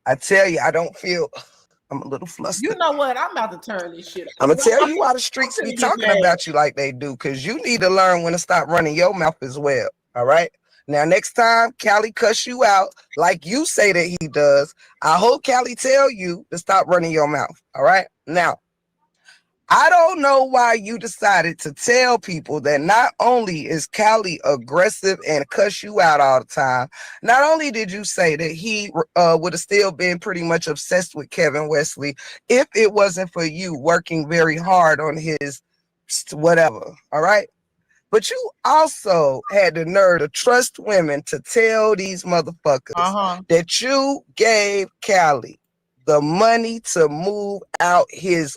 I tell you, I don't feel. I'm a little flustered. You know what? I'm about to turn this shit. I'm gonna tell you why the streets be talking about you like they do, because you need to learn when to stop running your mouth as well. All right. Now, next time Callie cuss you out like you say that he does, I hope Callie tell you to stop running your mouth. All right. Now, I don't know why you decided to tell people that not only is Callie aggressive and cuss you out all the time, not only did you say that he would have still been pretty much obsessed with Kevin Wesley if it wasn't for you working very hard on his whatever, all right? But you also had the nerve to trust women to tell these motherfuckers that you gave Callie the money to move out his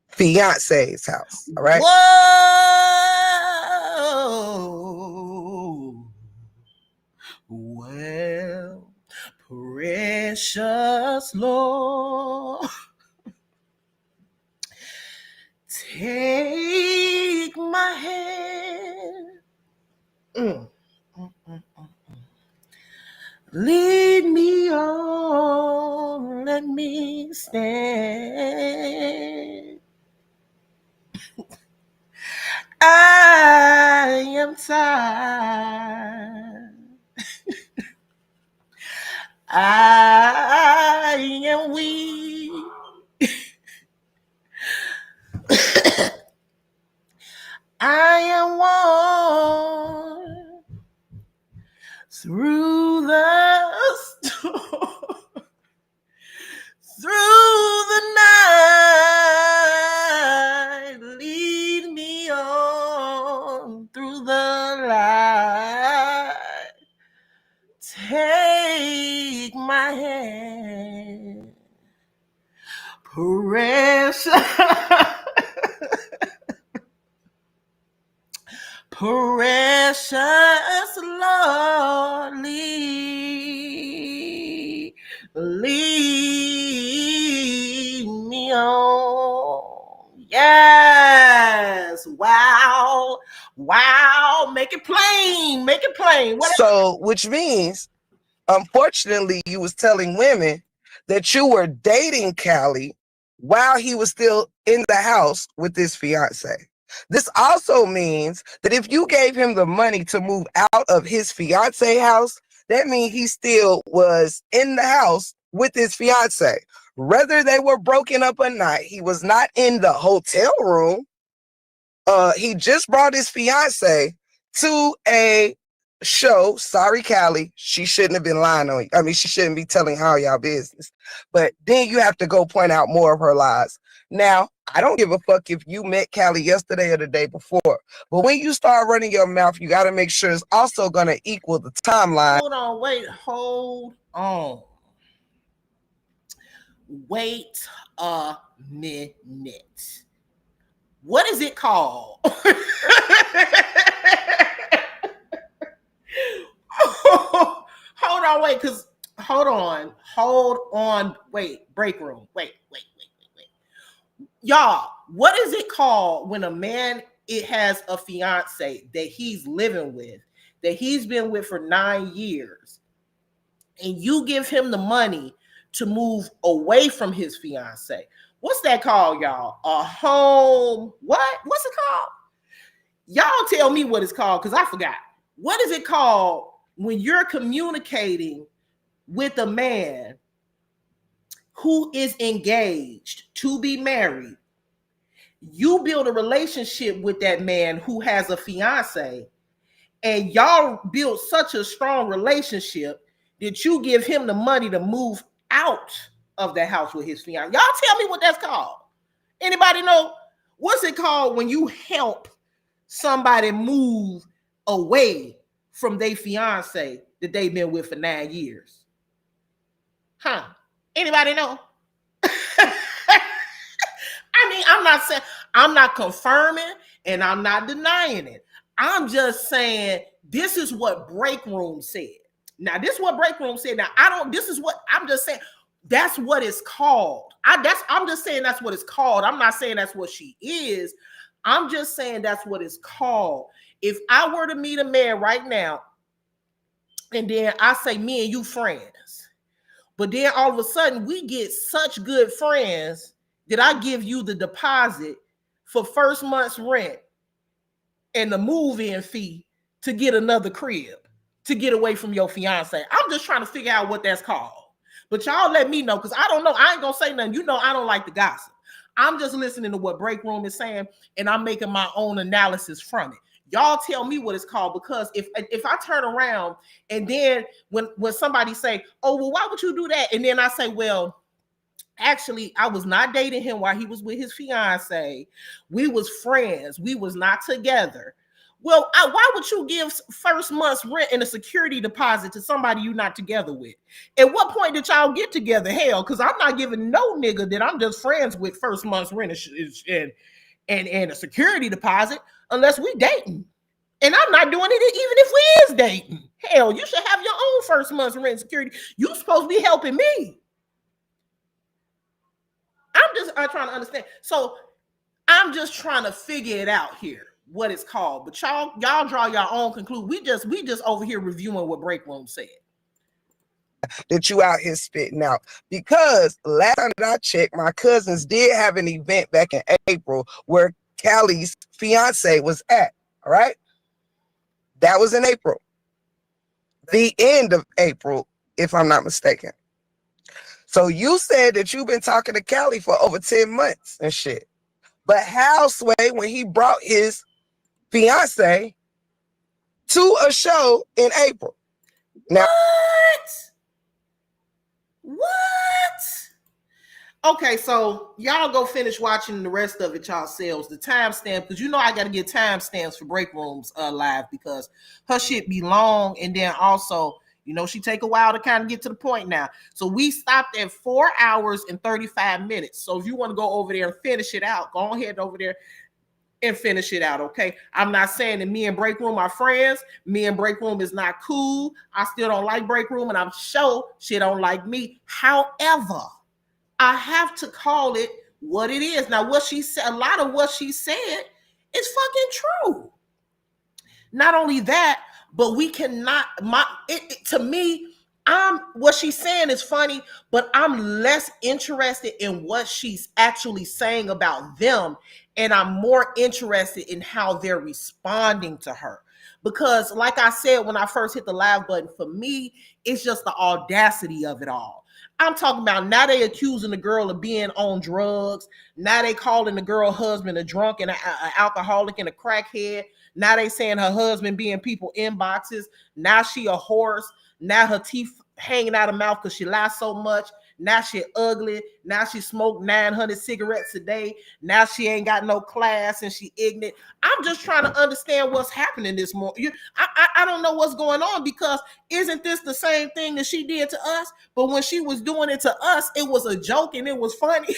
fiance's house, all right? Whoa. Well, precious Lord, take my hand. Lead me on, let me stand. I am tired. I am weak. I am worn through the storm, through the night. Lead me on through the light. Take my hand, precious. Precious Lord, lead me on. Yes. Wow. Make it plain. So, which means, unfortunately, you was telling women that you were dating Callie while he was still in the house with his fiance. This also means that if you gave him the money to move out of his fiance house, that means he still was in the house with his fiance. Whether they were broken up or not, he was not in the hotel room. He just brought his fiance to a show. Sorry, Callie, she shouldn't have been lying on you. I mean, she shouldn't be telling all y'all business. But then you have to go point out more of her lies. Now, I don't give a fuck if you met Callie yesterday or the day before. But when you start running your mouth, you got to make sure it's also going to equal the timeline. Hold on. Wait a minute. What is it called? Hold on. Wait, Breakroom. Wait. Y'all, what is it called when a man it has a fiance that he's living with, that he's been with for 9 years, and you give him the money to move away from his fiance. What's that called, y'all? A home, what? What's it called? Y'all tell me what it's called, because I forgot. What is it called when you're communicating with a man who is engaged to be married? You build a relationship with that man who has a fiance, and y'all build such a strong relationship that you give him the money to move out of the house with his fiance. Y'all tell me what that's called. Anybody know? What's it called when you help somebody move away from their fiance that they've been with for 9 years? Huh? Anybody know? I mean, I'm not confirming and I'm not denying it. I'm just saying this is what Breakroom said. Now, this is what Breakroom said. Now, this is what I'm just saying. That's what it's called. I'm just saying that's what it's called. I'm not saying that's what she is. I'm just saying that's what it's called. If I were to meet a man right now, and then I say me and you friends, but then all of a sudden we get such good friends that I give you the deposit for first month's rent and the move-in fee to get another crib, to get away from your fiance. I'm just trying to figure out what that's called. But y'all let me know, because I don't know. I ain't gonna say nothing. You know I don't like the gossip. I'm just listening to what Breakroom is saying, and I'm making my own analysis from it. Y'all tell me what it's called, because if I turn around and then when somebody say, oh, well, why would you do that? And then I say, well, actually, I was not dating him while he was with his fiance. We was friends. We was not together. Well, why would you give first month's rent and a security deposit to somebody you're not together with? At what point did y'all get together? Hell, because I'm not giving no nigga that I'm just friends with first month's rent and a security deposit unless we dating. And I'm not doing it even if we is dating. Hell, you should have your own first month's rent and security. You supposed to be helping me. I'm trying to understand. So I'm just trying to figure it out here, what it's called. But y'all draw your own conclusion. We just over here reviewing what Breakroom said. That you out here spitting out. Because last time that I checked, my cousins did have an event back in April where Callie's fiance was at. All right. That was in April. The end of April, if I'm not mistaken. So you said that you've been talking to Callie for over 10 months and shit. But how, Sway, when he brought his fiance to a show in April? Now, What? Okay, so y'all go finish watching the rest of it yourselves. The timestamp, because you know I got to get timestamps for Breakroom's live, because her shit be long, and then also, you know, she take a while to kind of get to the point now. So we stopped at 4 hours and 35 minutes. So if you want to go over there and finish it out, go ahead over there and finish it out, okay? I'm not saying that me and Breakroom are friends. Me and Breakroom is not cool. I still don't like Breakroom, and I'm sure she don't like me. However, I have to call it what it is. Now, what she said, a lot of what she said is fucking true. Not only that, but we cannot, to me, what she's saying is funny, but I'm less interested in what she's actually saying about them, and I'm more interested in how they're responding to her. Because like I said, when I first hit the live button, for me, it's just the audacity of it all. I'm talking about now they accusing the girl of being on drugs. Now they calling the girl husband a drunk and an alcoholic and a crackhead. Now they saying her husband being people inboxes. Now she a horse. Now her teeth hanging out of her mouth because she lies so much. Now she ugly. Now she smoked 900 cigarettes a day. Now she ain't got no class and she ignorant. I'm just trying to understand what's happening this morning. I don't know what's going on, because isn't this the same thing that she did to us? But when she was doing it to us, it was a joke and it was funny.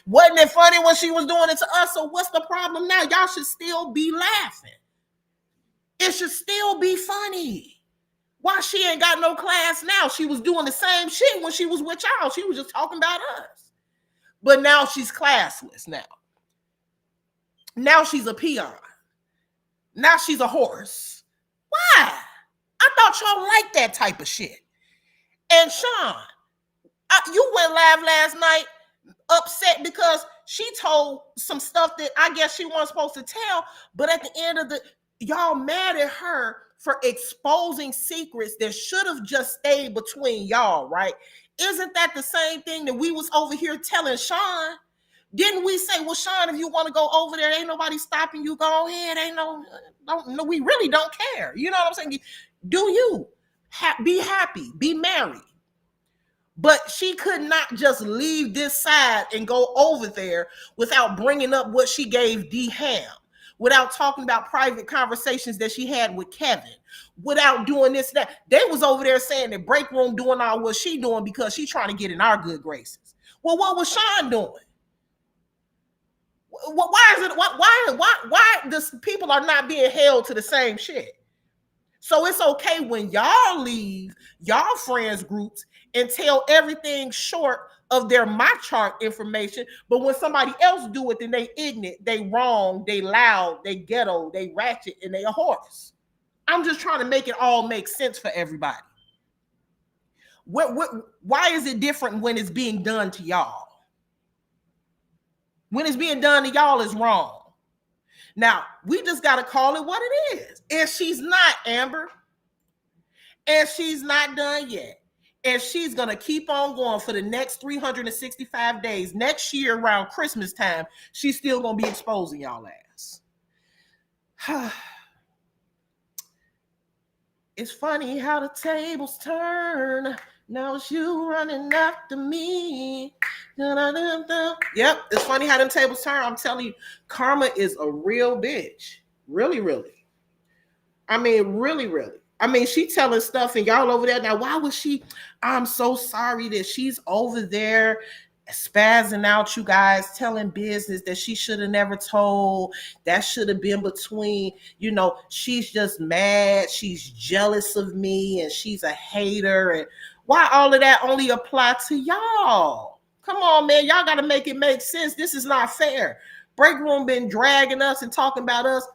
Wasn't it funny when she was doing it to us? So what's the problem now? Y'all should still be laughing. It should still be funny. Why she ain't got no class now? She was doing the same shit when she was with y'all. She was just talking about us. But now she's classless now. Now she's a peon. Now she's a horse. Why? I thought y'all liked that type of shit. And Sean, you went live last night upset because she told some stuff that I guess she wasn't supposed to tell, but at the end of the, y'all mad at her for exposing secrets that should have just stayed between y'all, right? Isn't that the same thing that we was over here telling Sean? Didn't we say, well, Sean, if you want to go over there, ain't nobody stopping you, go ahead. Ain't no, we really don't care. You know what I'm saying? Do you be happy, be married? But she could not just leave this side and go over there without bringing up what she gave D Ham, without talking about private conversations that she had with Kevin, without doing this, that. They was over there saying that Breakroom doing all what she doing because she's trying to get in our good graces. Well, what was Sean doing? Why is it? Why this people are not being held to the same shit? So it's okay when y'all leave y'all friends groups and tell everything short of their my chart information, but when somebody else do it, then they ignorant, they wrong, they loud, they ghetto, they ratchet, and they a horse. I'm just trying to make it all make sense for everybody. Why is it different when it's being done to y'all? When it's being done to y'all is wrong. Now, we just got to call it what it is. And she's not, Amber. And she's not done yet. And she's going to keep on going for the next 365 days. Next year, around Christmas time, she's still going to be exposing y'all ass. It's funny how the tables turn. Now it's you running after me. Yep, it's funny how them tables turn. I'm telling you, Karma is a real bitch. Really, really. I mean, really, really. I mean, she telling stuff and y'all over there. Now, why was she? I'm so sorry that she's over there spazzing out, you guys, telling business that she should have never told. That should have been between, you know, she's just mad. She's jealous of me and she's a hater. And why all of that only apply to y'all? Come on, man. Y'all got to make it make sense. This is not fair. Breakroom been dragging us and talking about us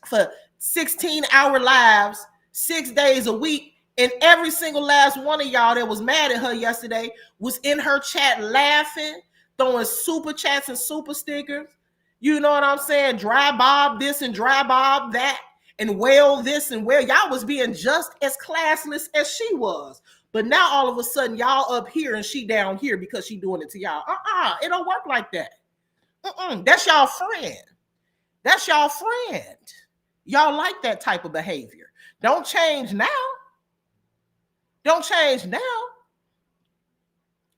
for 16-hour lives, 6 days a week. And every single last one of y'all that was mad at her yesterday was in her chat laughing, throwing super chats and super stickers. You know what I'm saying? Dry Bob this and dry Bob that, and well this and well. Y'all was being just as classless as she was. But now all of a sudden y'all up here and she down here because she doing it to y'all. It don't work like that. That's y'all friend. That's y'all friend. Y'all like that type of behavior. Don't change now. Don't change now.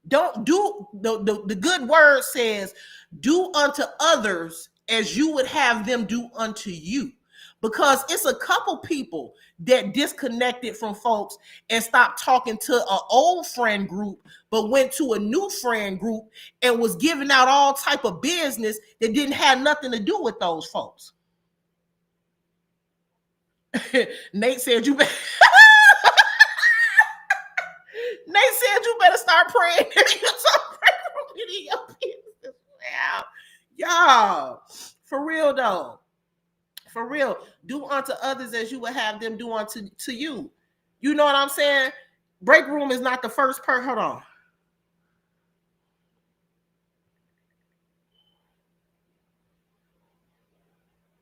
Don't do the good word says, do unto others as you would have them do unto you. Because it's a couple people that disconnected from folks and stopped talking to an old friend group, but went to a new friend group and was giving out all type of business that didn't have nothing to do with those folks. Nate said you better Nate said you better start praying. Y'all, for real though. For real. Do unto others as you would have them do unto you. You know what I'm saying? Breakroom is not the first person. Hold on.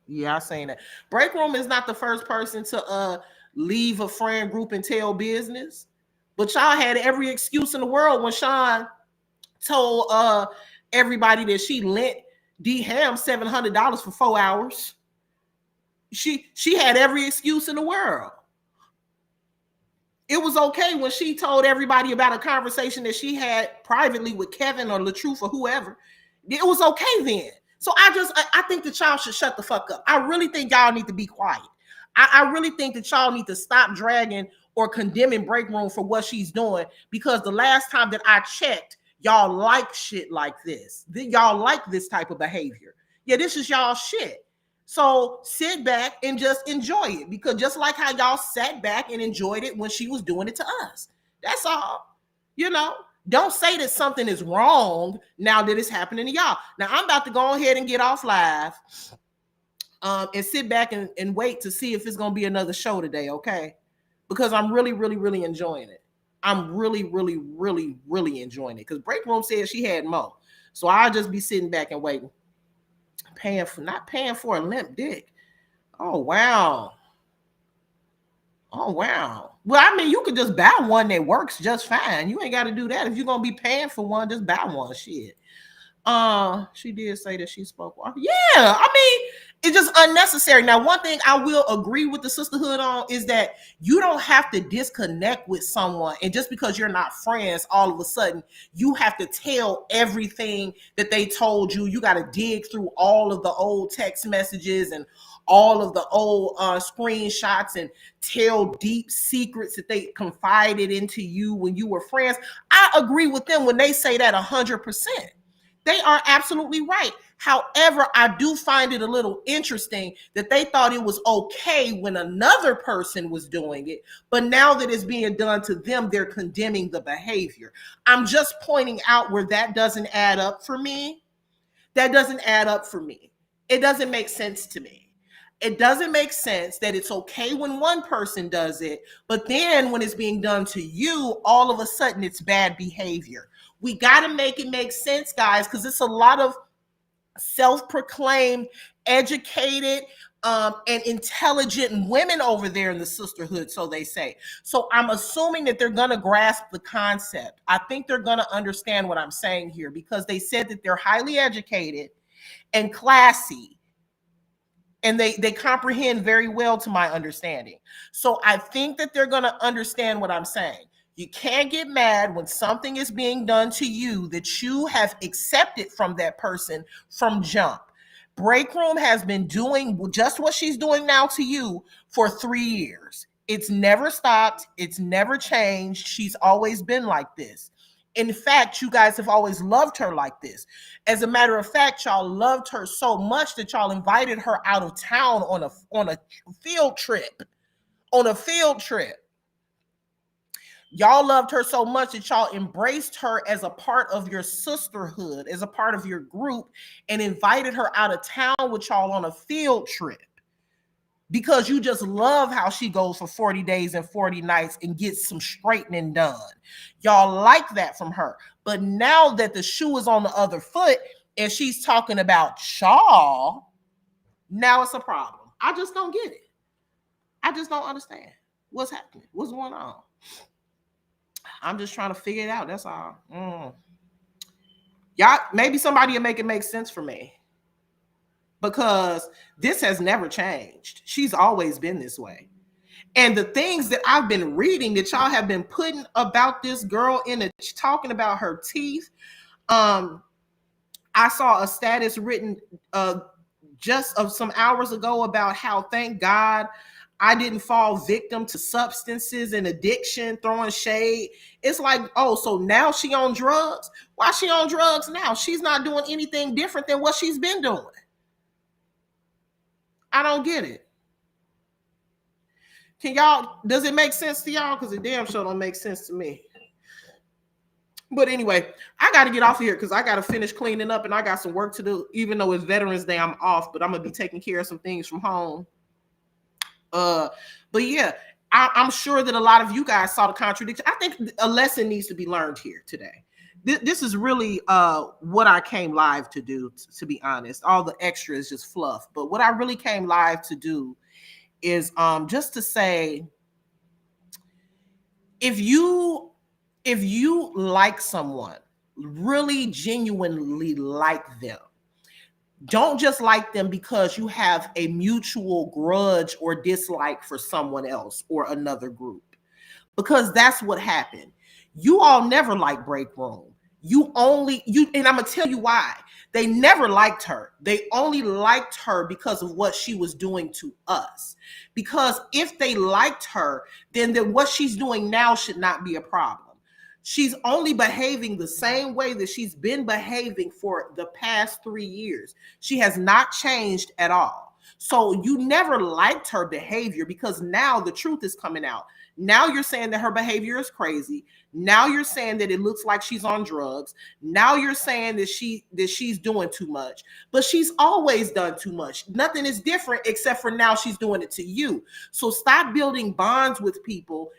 Yeah, I seen that. Breakroom is not the first person to leave a friend group and tell business. But y'all had every excuse in the world when Sean told everybody that she lent D Ham $700 for 4 hours. She had every excuse in the world. It was okay when she told everybody about a conversation that she had privately with Kevin or LaTruth or whoever. It was okay then. So I think that y'all should shut the fuck up. I really think y'all need to be quiet. I really think that y'all need to stop dragging or condemning Breakroom for what she's doing, because the last time that I checked, y'all like shit like this. Y'all like this type of behavior. Yeah, this is y'all shit. So sit back and just enjoy it, because just like how y'all sat back and enjoyed it when she was doing it to us. That's all. You know, don't say that something is wrong now that it's happening to y'all. Now I'm about to go ahead and get off live. and sit back and wait to see if it's going to be another show today, okay? Because I'm really, really, really enjoying it. I'm really, really, really, really enjoying it. Because Breakroom said she had more. So I'll just be sitting back and waiting. Not paying for a limp dick. Oh, wow. Oh, wow. Well, I mean, you could just buy one that works just fine. You ain't got to do that. If you're going to be paying for one, just buy one. Shit. She did say that she spoke. Yeah, I mean, it's just unnecessary. Now, one thing I will agree with the sisterhood on is that you don't have to disconnect with someone, and just because you're not friends, all of a sudden you have to tell everything that they told you. You got to dig through all of the old text messages and all of the old screenshots and tell deep secrets that they confided into you when you were friends. I agree with them when they say that 100%. They are absolutely right. However, I do find it a little interesting that they thought it was okay when another person was doing it, but now that it's being done to them, they're condemning the behavior. I'm just pointing out where that doesn't add up for me. That doesn't add up for me. It doesn't make sense to me. It doesn't make sense that it's okay when one person does it, but then when it's being done to you, all of a sudden it's bad behavior. We got to make it make sense, guys, because it's a lot of self-proclaimed, educated, and intelligent women over there in the sisterhood, so they say. So I'm assuming that they're going to grasp the concept. I think they're going to understand what I'm saying here, because they said that they're highly educated and classy, and they comprehend very well, to my understanding. So I think that they're going to understand what I'm saying. You can't get mad when something is being done to you that you have accepted from that person from jump. Breakroom has been doing just what she's doing now to you for 3 years. It's never stopped. It's never changed. She's always been like this. In fact, you guys have always loved her like this. As a matter of fact, y'all loved her so much that y'all invited her out of town on a field trip. On a field trip. Y'all loved her so much that y'all embraced her as a part of your sisterhood, as a part of your group, and invited her out of town with y'all on a field trip. Because you just love how she goes for 40 days and 40 nights and gets some straightening done. Y'all like that from her. But now that the shoe is on the other foot and she's talking about y'all, now it's a problem. I just don't get it. I just don't understand what's happening. What's going on? I'm just trying to figure it out. That's all. Y'all, maybe somebody will make it make sense for me. Because this has never changed. She's always been this way. And the things that I've been reading that y'all have been putting about this girl talking about her teeth. I saw a status written just of some hours ago about how, thank God, I didn't fall victim to substances and addiction, throwing shade. It's like, oh, so now she on drugs? Why she on drugs now? She's not doing anything different than what she's been doing. I don't get it. Does it make sense to y'all? Because it damn sure don't make sense to me. But anyway, I got to get off of here because I got to finish cleaning up and I got some work to do. Even though it's Veterans Day, I'm off, but I'm going to be taking care of some things from home. But yeah, I'm sure that a lot of you guys saw the contradiction. I think a lesson needs to be learned here today. This is really what I came live to do, to be honest. All the extra is just fluff. But what I really came live to do is just to say, if you like someone, really genuinely like them, don't just like them because you have a mutual grudge or dislike for someone else or another group. Because that's what happened. You all never liked Breakroom. And I'm going to tell you why. They never liked her. They only liked her because of what she was doing to us. Because if they liked her, then what she's doing now should not be a problem. She's only behaving the same way that she's been behaving for the past 3 years. She has not changed at all. So you never liked her behavior, because now the truth is coming out. Now you're saying that her behavior is crazy. Now you're saying that it looks like she's on drugs. Now you're saying that she's doing too much. But she's always done too much. Nothing is different except for now she's doing it to you. So stop building bonds with people,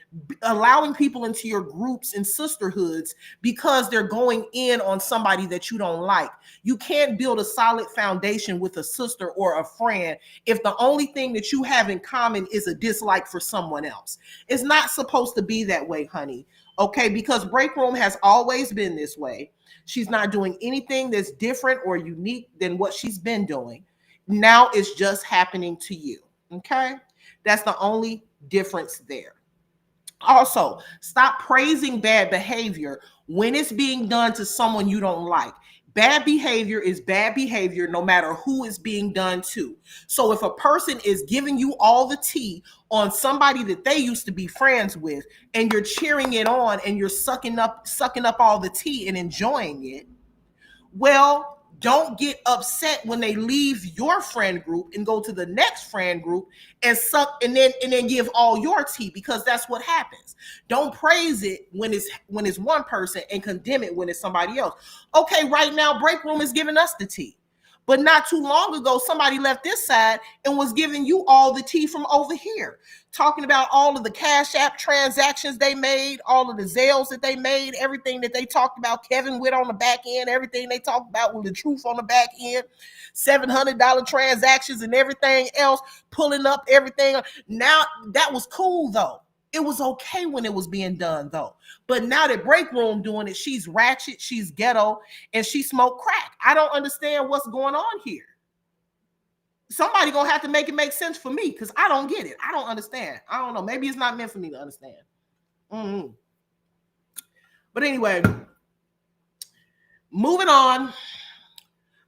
allowing people into your groups and sisterhoods because they're going in on somebody that you don't like. You can't build a solid foundation with a sister or a friend if the only thing that you have in common is a dislike for someone else. It's not supposed to be that way, honey. Okay, because Breakroom has always been this way. She's not doing anything that's different or unique than what she's been doing. Now it's just happening to you. Okay, that's the only difference there. Also, stop praising bad behavior when it's being done to someone you don't like. Bad behavior is bad behavior no matter who it's being done to. So if a person is giving you all the tea on somebody that they used to be friends with, and you're cheering it on and you're sucking up all the tea and enjoying it, well, don't get upset when they leave your friend group and go to the next friend group and suck and then give all your tea, because that's what happens. Don't praise it when it's one person and condemn it when it's somebody else. Okay, right now Breakroom is giving us the tea. But not too long ago, somebody left this side and was giving you all the tea from over here, talking about all of the Cash App transactions they made, all of the Zales that they made, everything that they talked about Kevin with on the back end, everything they talked about with the truth on the back end, $700 transactions and everything else, pulling up everything. Now, that was cool, though. It was okay when it was being done, though. But now that Breakroom doing it, she's ratchet, she's ghetto, and she smoked crack. I don't understand what's going on here. Somebody gonna have to make it make sense for me, because I don't get it. I don't understand. I don't know. Maybe it's not meant for me to understand. Mm-hmm. But anyway, moving on.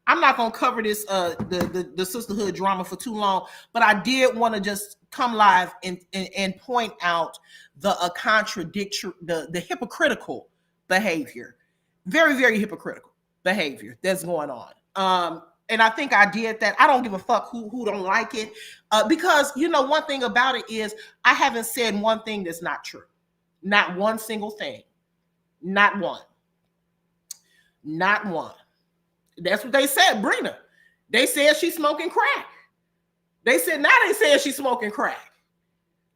I'm not gonna cover this the sisterhood drama for too long, but I did want to just come live and point out the contradictory, the hypocritical behavior, very, very hypocritical behavior that's going on. And I think I did that. I don't give a fuck who don't like it, because one thing about it is I haven't said one thing that's not true, not one single thing, not one. That's what they said, Brina. They said she's smoking crack. They said she's smoking crack.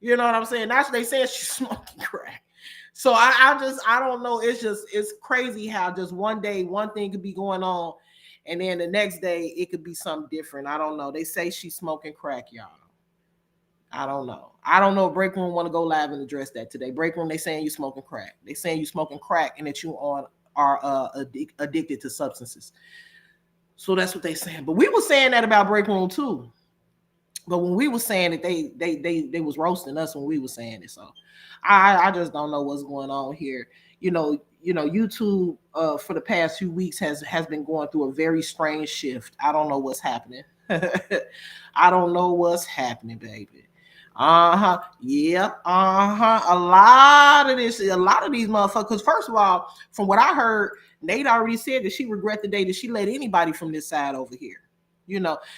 You know what I'm saying? Now they said she's smoking crack. So I don't know. It's crazy how just one day one thing could be going on, and then the next day it could be something different. I don't know. They say she's smoking crack, y'all. I don't know. I don't know if Breakroom want to go live and address that today. Breakroom, they saying you smoking crack. They saying you smoking crack and that you are addicted to substances. So that's what they saying. But we were saying that about Breakroom too. But when we were saying it, they was roasting us when we were saying it. So I just don't know what's going on here. YouTube for the past few weeks has been going through a very strange shift. I don't know what's happening. I don't know what's happening, baby. Yep. A lot of these motherfuckers. First of all, from what I heard, Nate already said that she regret the day that she let anybody from this side over here.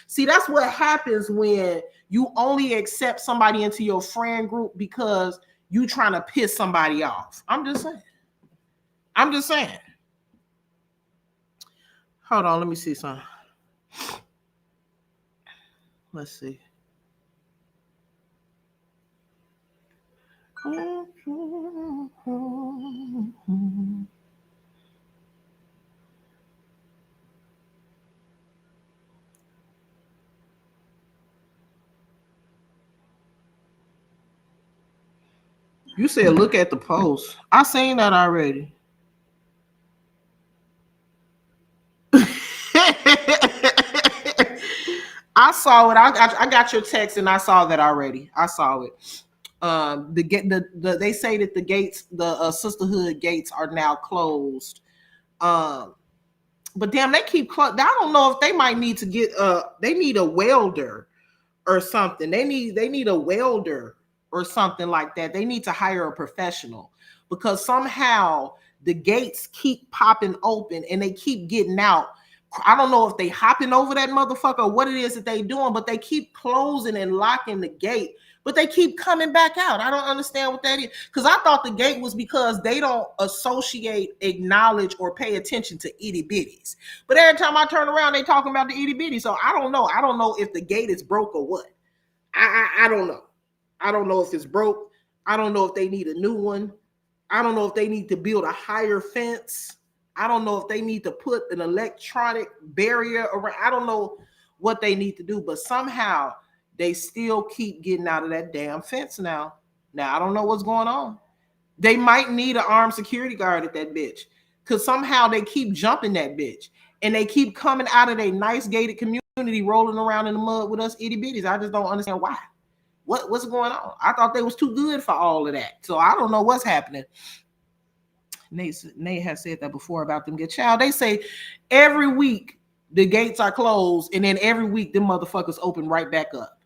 See, that's what happens when you only accept somebody into your friend group because you trying to piss somebody off. I'm just saying. Hold on, let me see something. Let's see. You said look at the post. I seen that already. I saw it. I got your text and I saw that already. I saw it. They say that the gates, the sisterhood gates, are now closed. But damn, they keep closed. I don't know if they might need to get they need a welder or something. They need a welder or something like that. They need to hire a professional, because somehow the gates keep popping open and they keep getting out I don't know if they hopping over that motherfucker or what it is that they doing, but they keep closing and locking the gate, but they keep coming back out. I don't understand what that is. Because I thought the gate was because they don't associate, acknowledge, or pay attention to itty bitties. But every time I turn around, they talking about the itty bitty. So I don't know. I don't know if the gate is broke or what. I don't know. I don't know if it's broke. I don't know if they need a new one. I don't know if they need to build a higher fence. I don't know if they need to put an electronic barrier around. I don't know what they need to do, but somehow they still keep getting out of that damn fence now. Now, I don't know what's going on. They might need an armed security guard at that bitch because somehow they keep jumping that bitch and they keep coming out of their nice gated community rolling around in the mud with us itty bitties. I just don't understand why. What's going on? I thought they was too good for all of that. So I don't know what's happening. Nate has said that before about them get child. They say every week the gates are closed, and then every week them motherfuckers open right back up.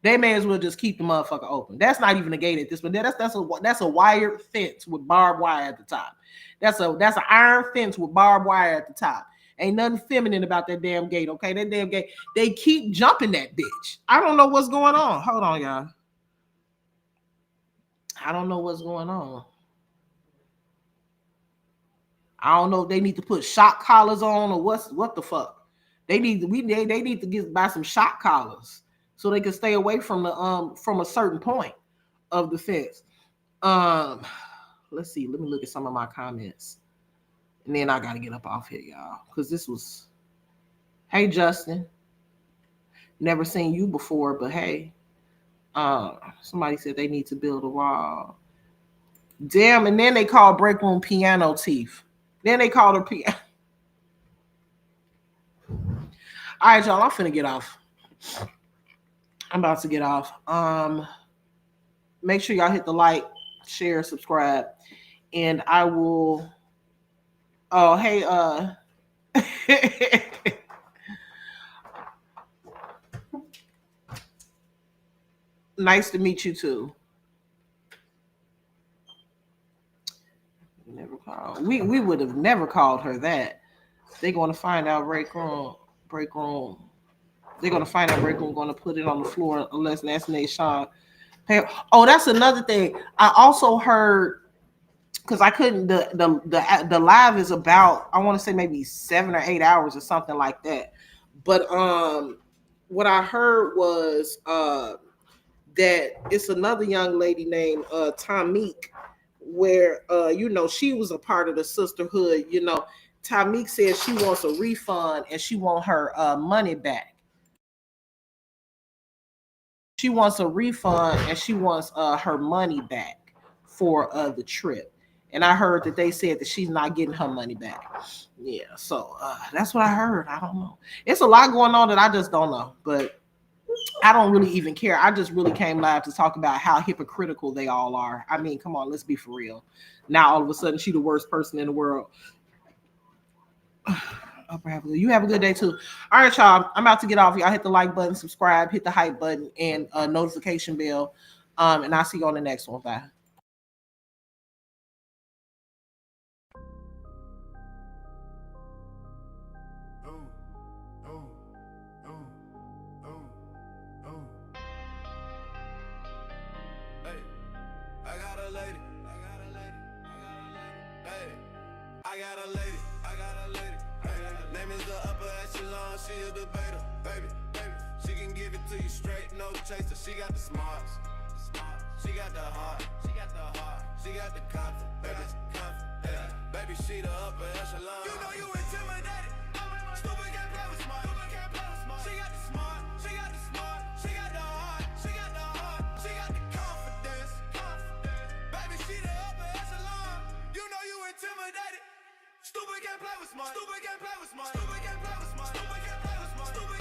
They may as well just keep the motherfucker open. That's not even a gate at this point. That's a wired fence with barbed wire at the top. That's an iron fence with barbed wire at the top. Ain't nothing feminine about that damn gate, okay? That damn gate. They keep jumping that bitch. I don't know what's going on. Hold on, y'all. I don't know what's going on. I don't know if they need to put shock collars on or what the fuck. They need to buy some shock collars so they can stay away from the from a certain point of the fence. Let's see. Let me look at some of my comments. And then I gotta get up off here, y'all. Because this was, hey Justin. Never seen you before, but hey. Somebody said they need to build a wall. Damn, and then they call Breakroom piano teeth. Then they called her piano. All right, y'all, I'm finna get off. I'm about to get off. Make sure y'all hit the like, share, subscribe, and I will. Oh, hey, nice to meet you too. Never called. We would have never called her that. They're going to find out Breakroom. They're going to find out Breakroom going to put it on the floor unless that's Nate Sean. Oh, that's another thing. I also heard, because I couldn't, the live is about, I want to say maybe 7 or 8 hours or something like that. But what I heard was that it's another young lady named Tamik, where she was a part of the Sisterhood. Tamik says she wants a refund and she wants her money back. She wants a refund and she wants her money back for the trip. And I heard that they said that she's not getting her money back. Yeah, so that's what I heard. I don't know. It's a lot going on that I just don't know, but I don't really even care. I just really came live to talk about how hypocritical they all are. I mean, come on, let's be for real. Now all of a sudden she's the worst person in the world. You have a good day too. All right, y'all. I'm about to get off. Y'all hit the like button, subscribe, hit the hype button, and notification bell. And I'll see you on the next one. Bye. Name is the upper echelon, she a debater, baby. She can give it to you straight, no chaser. She got the smarts, she got the heart, she got the confidence, baby. She the upper echelon. You know you intimidated. Stupid can't play with smart. She got the smart, she got the heart, she got the confidence, baby. She the upper echelon. You know you intimidated. Stupid can't play with smart. Stupid can't play with smart. Stupid can't play with smart. Stupid can't play with smart.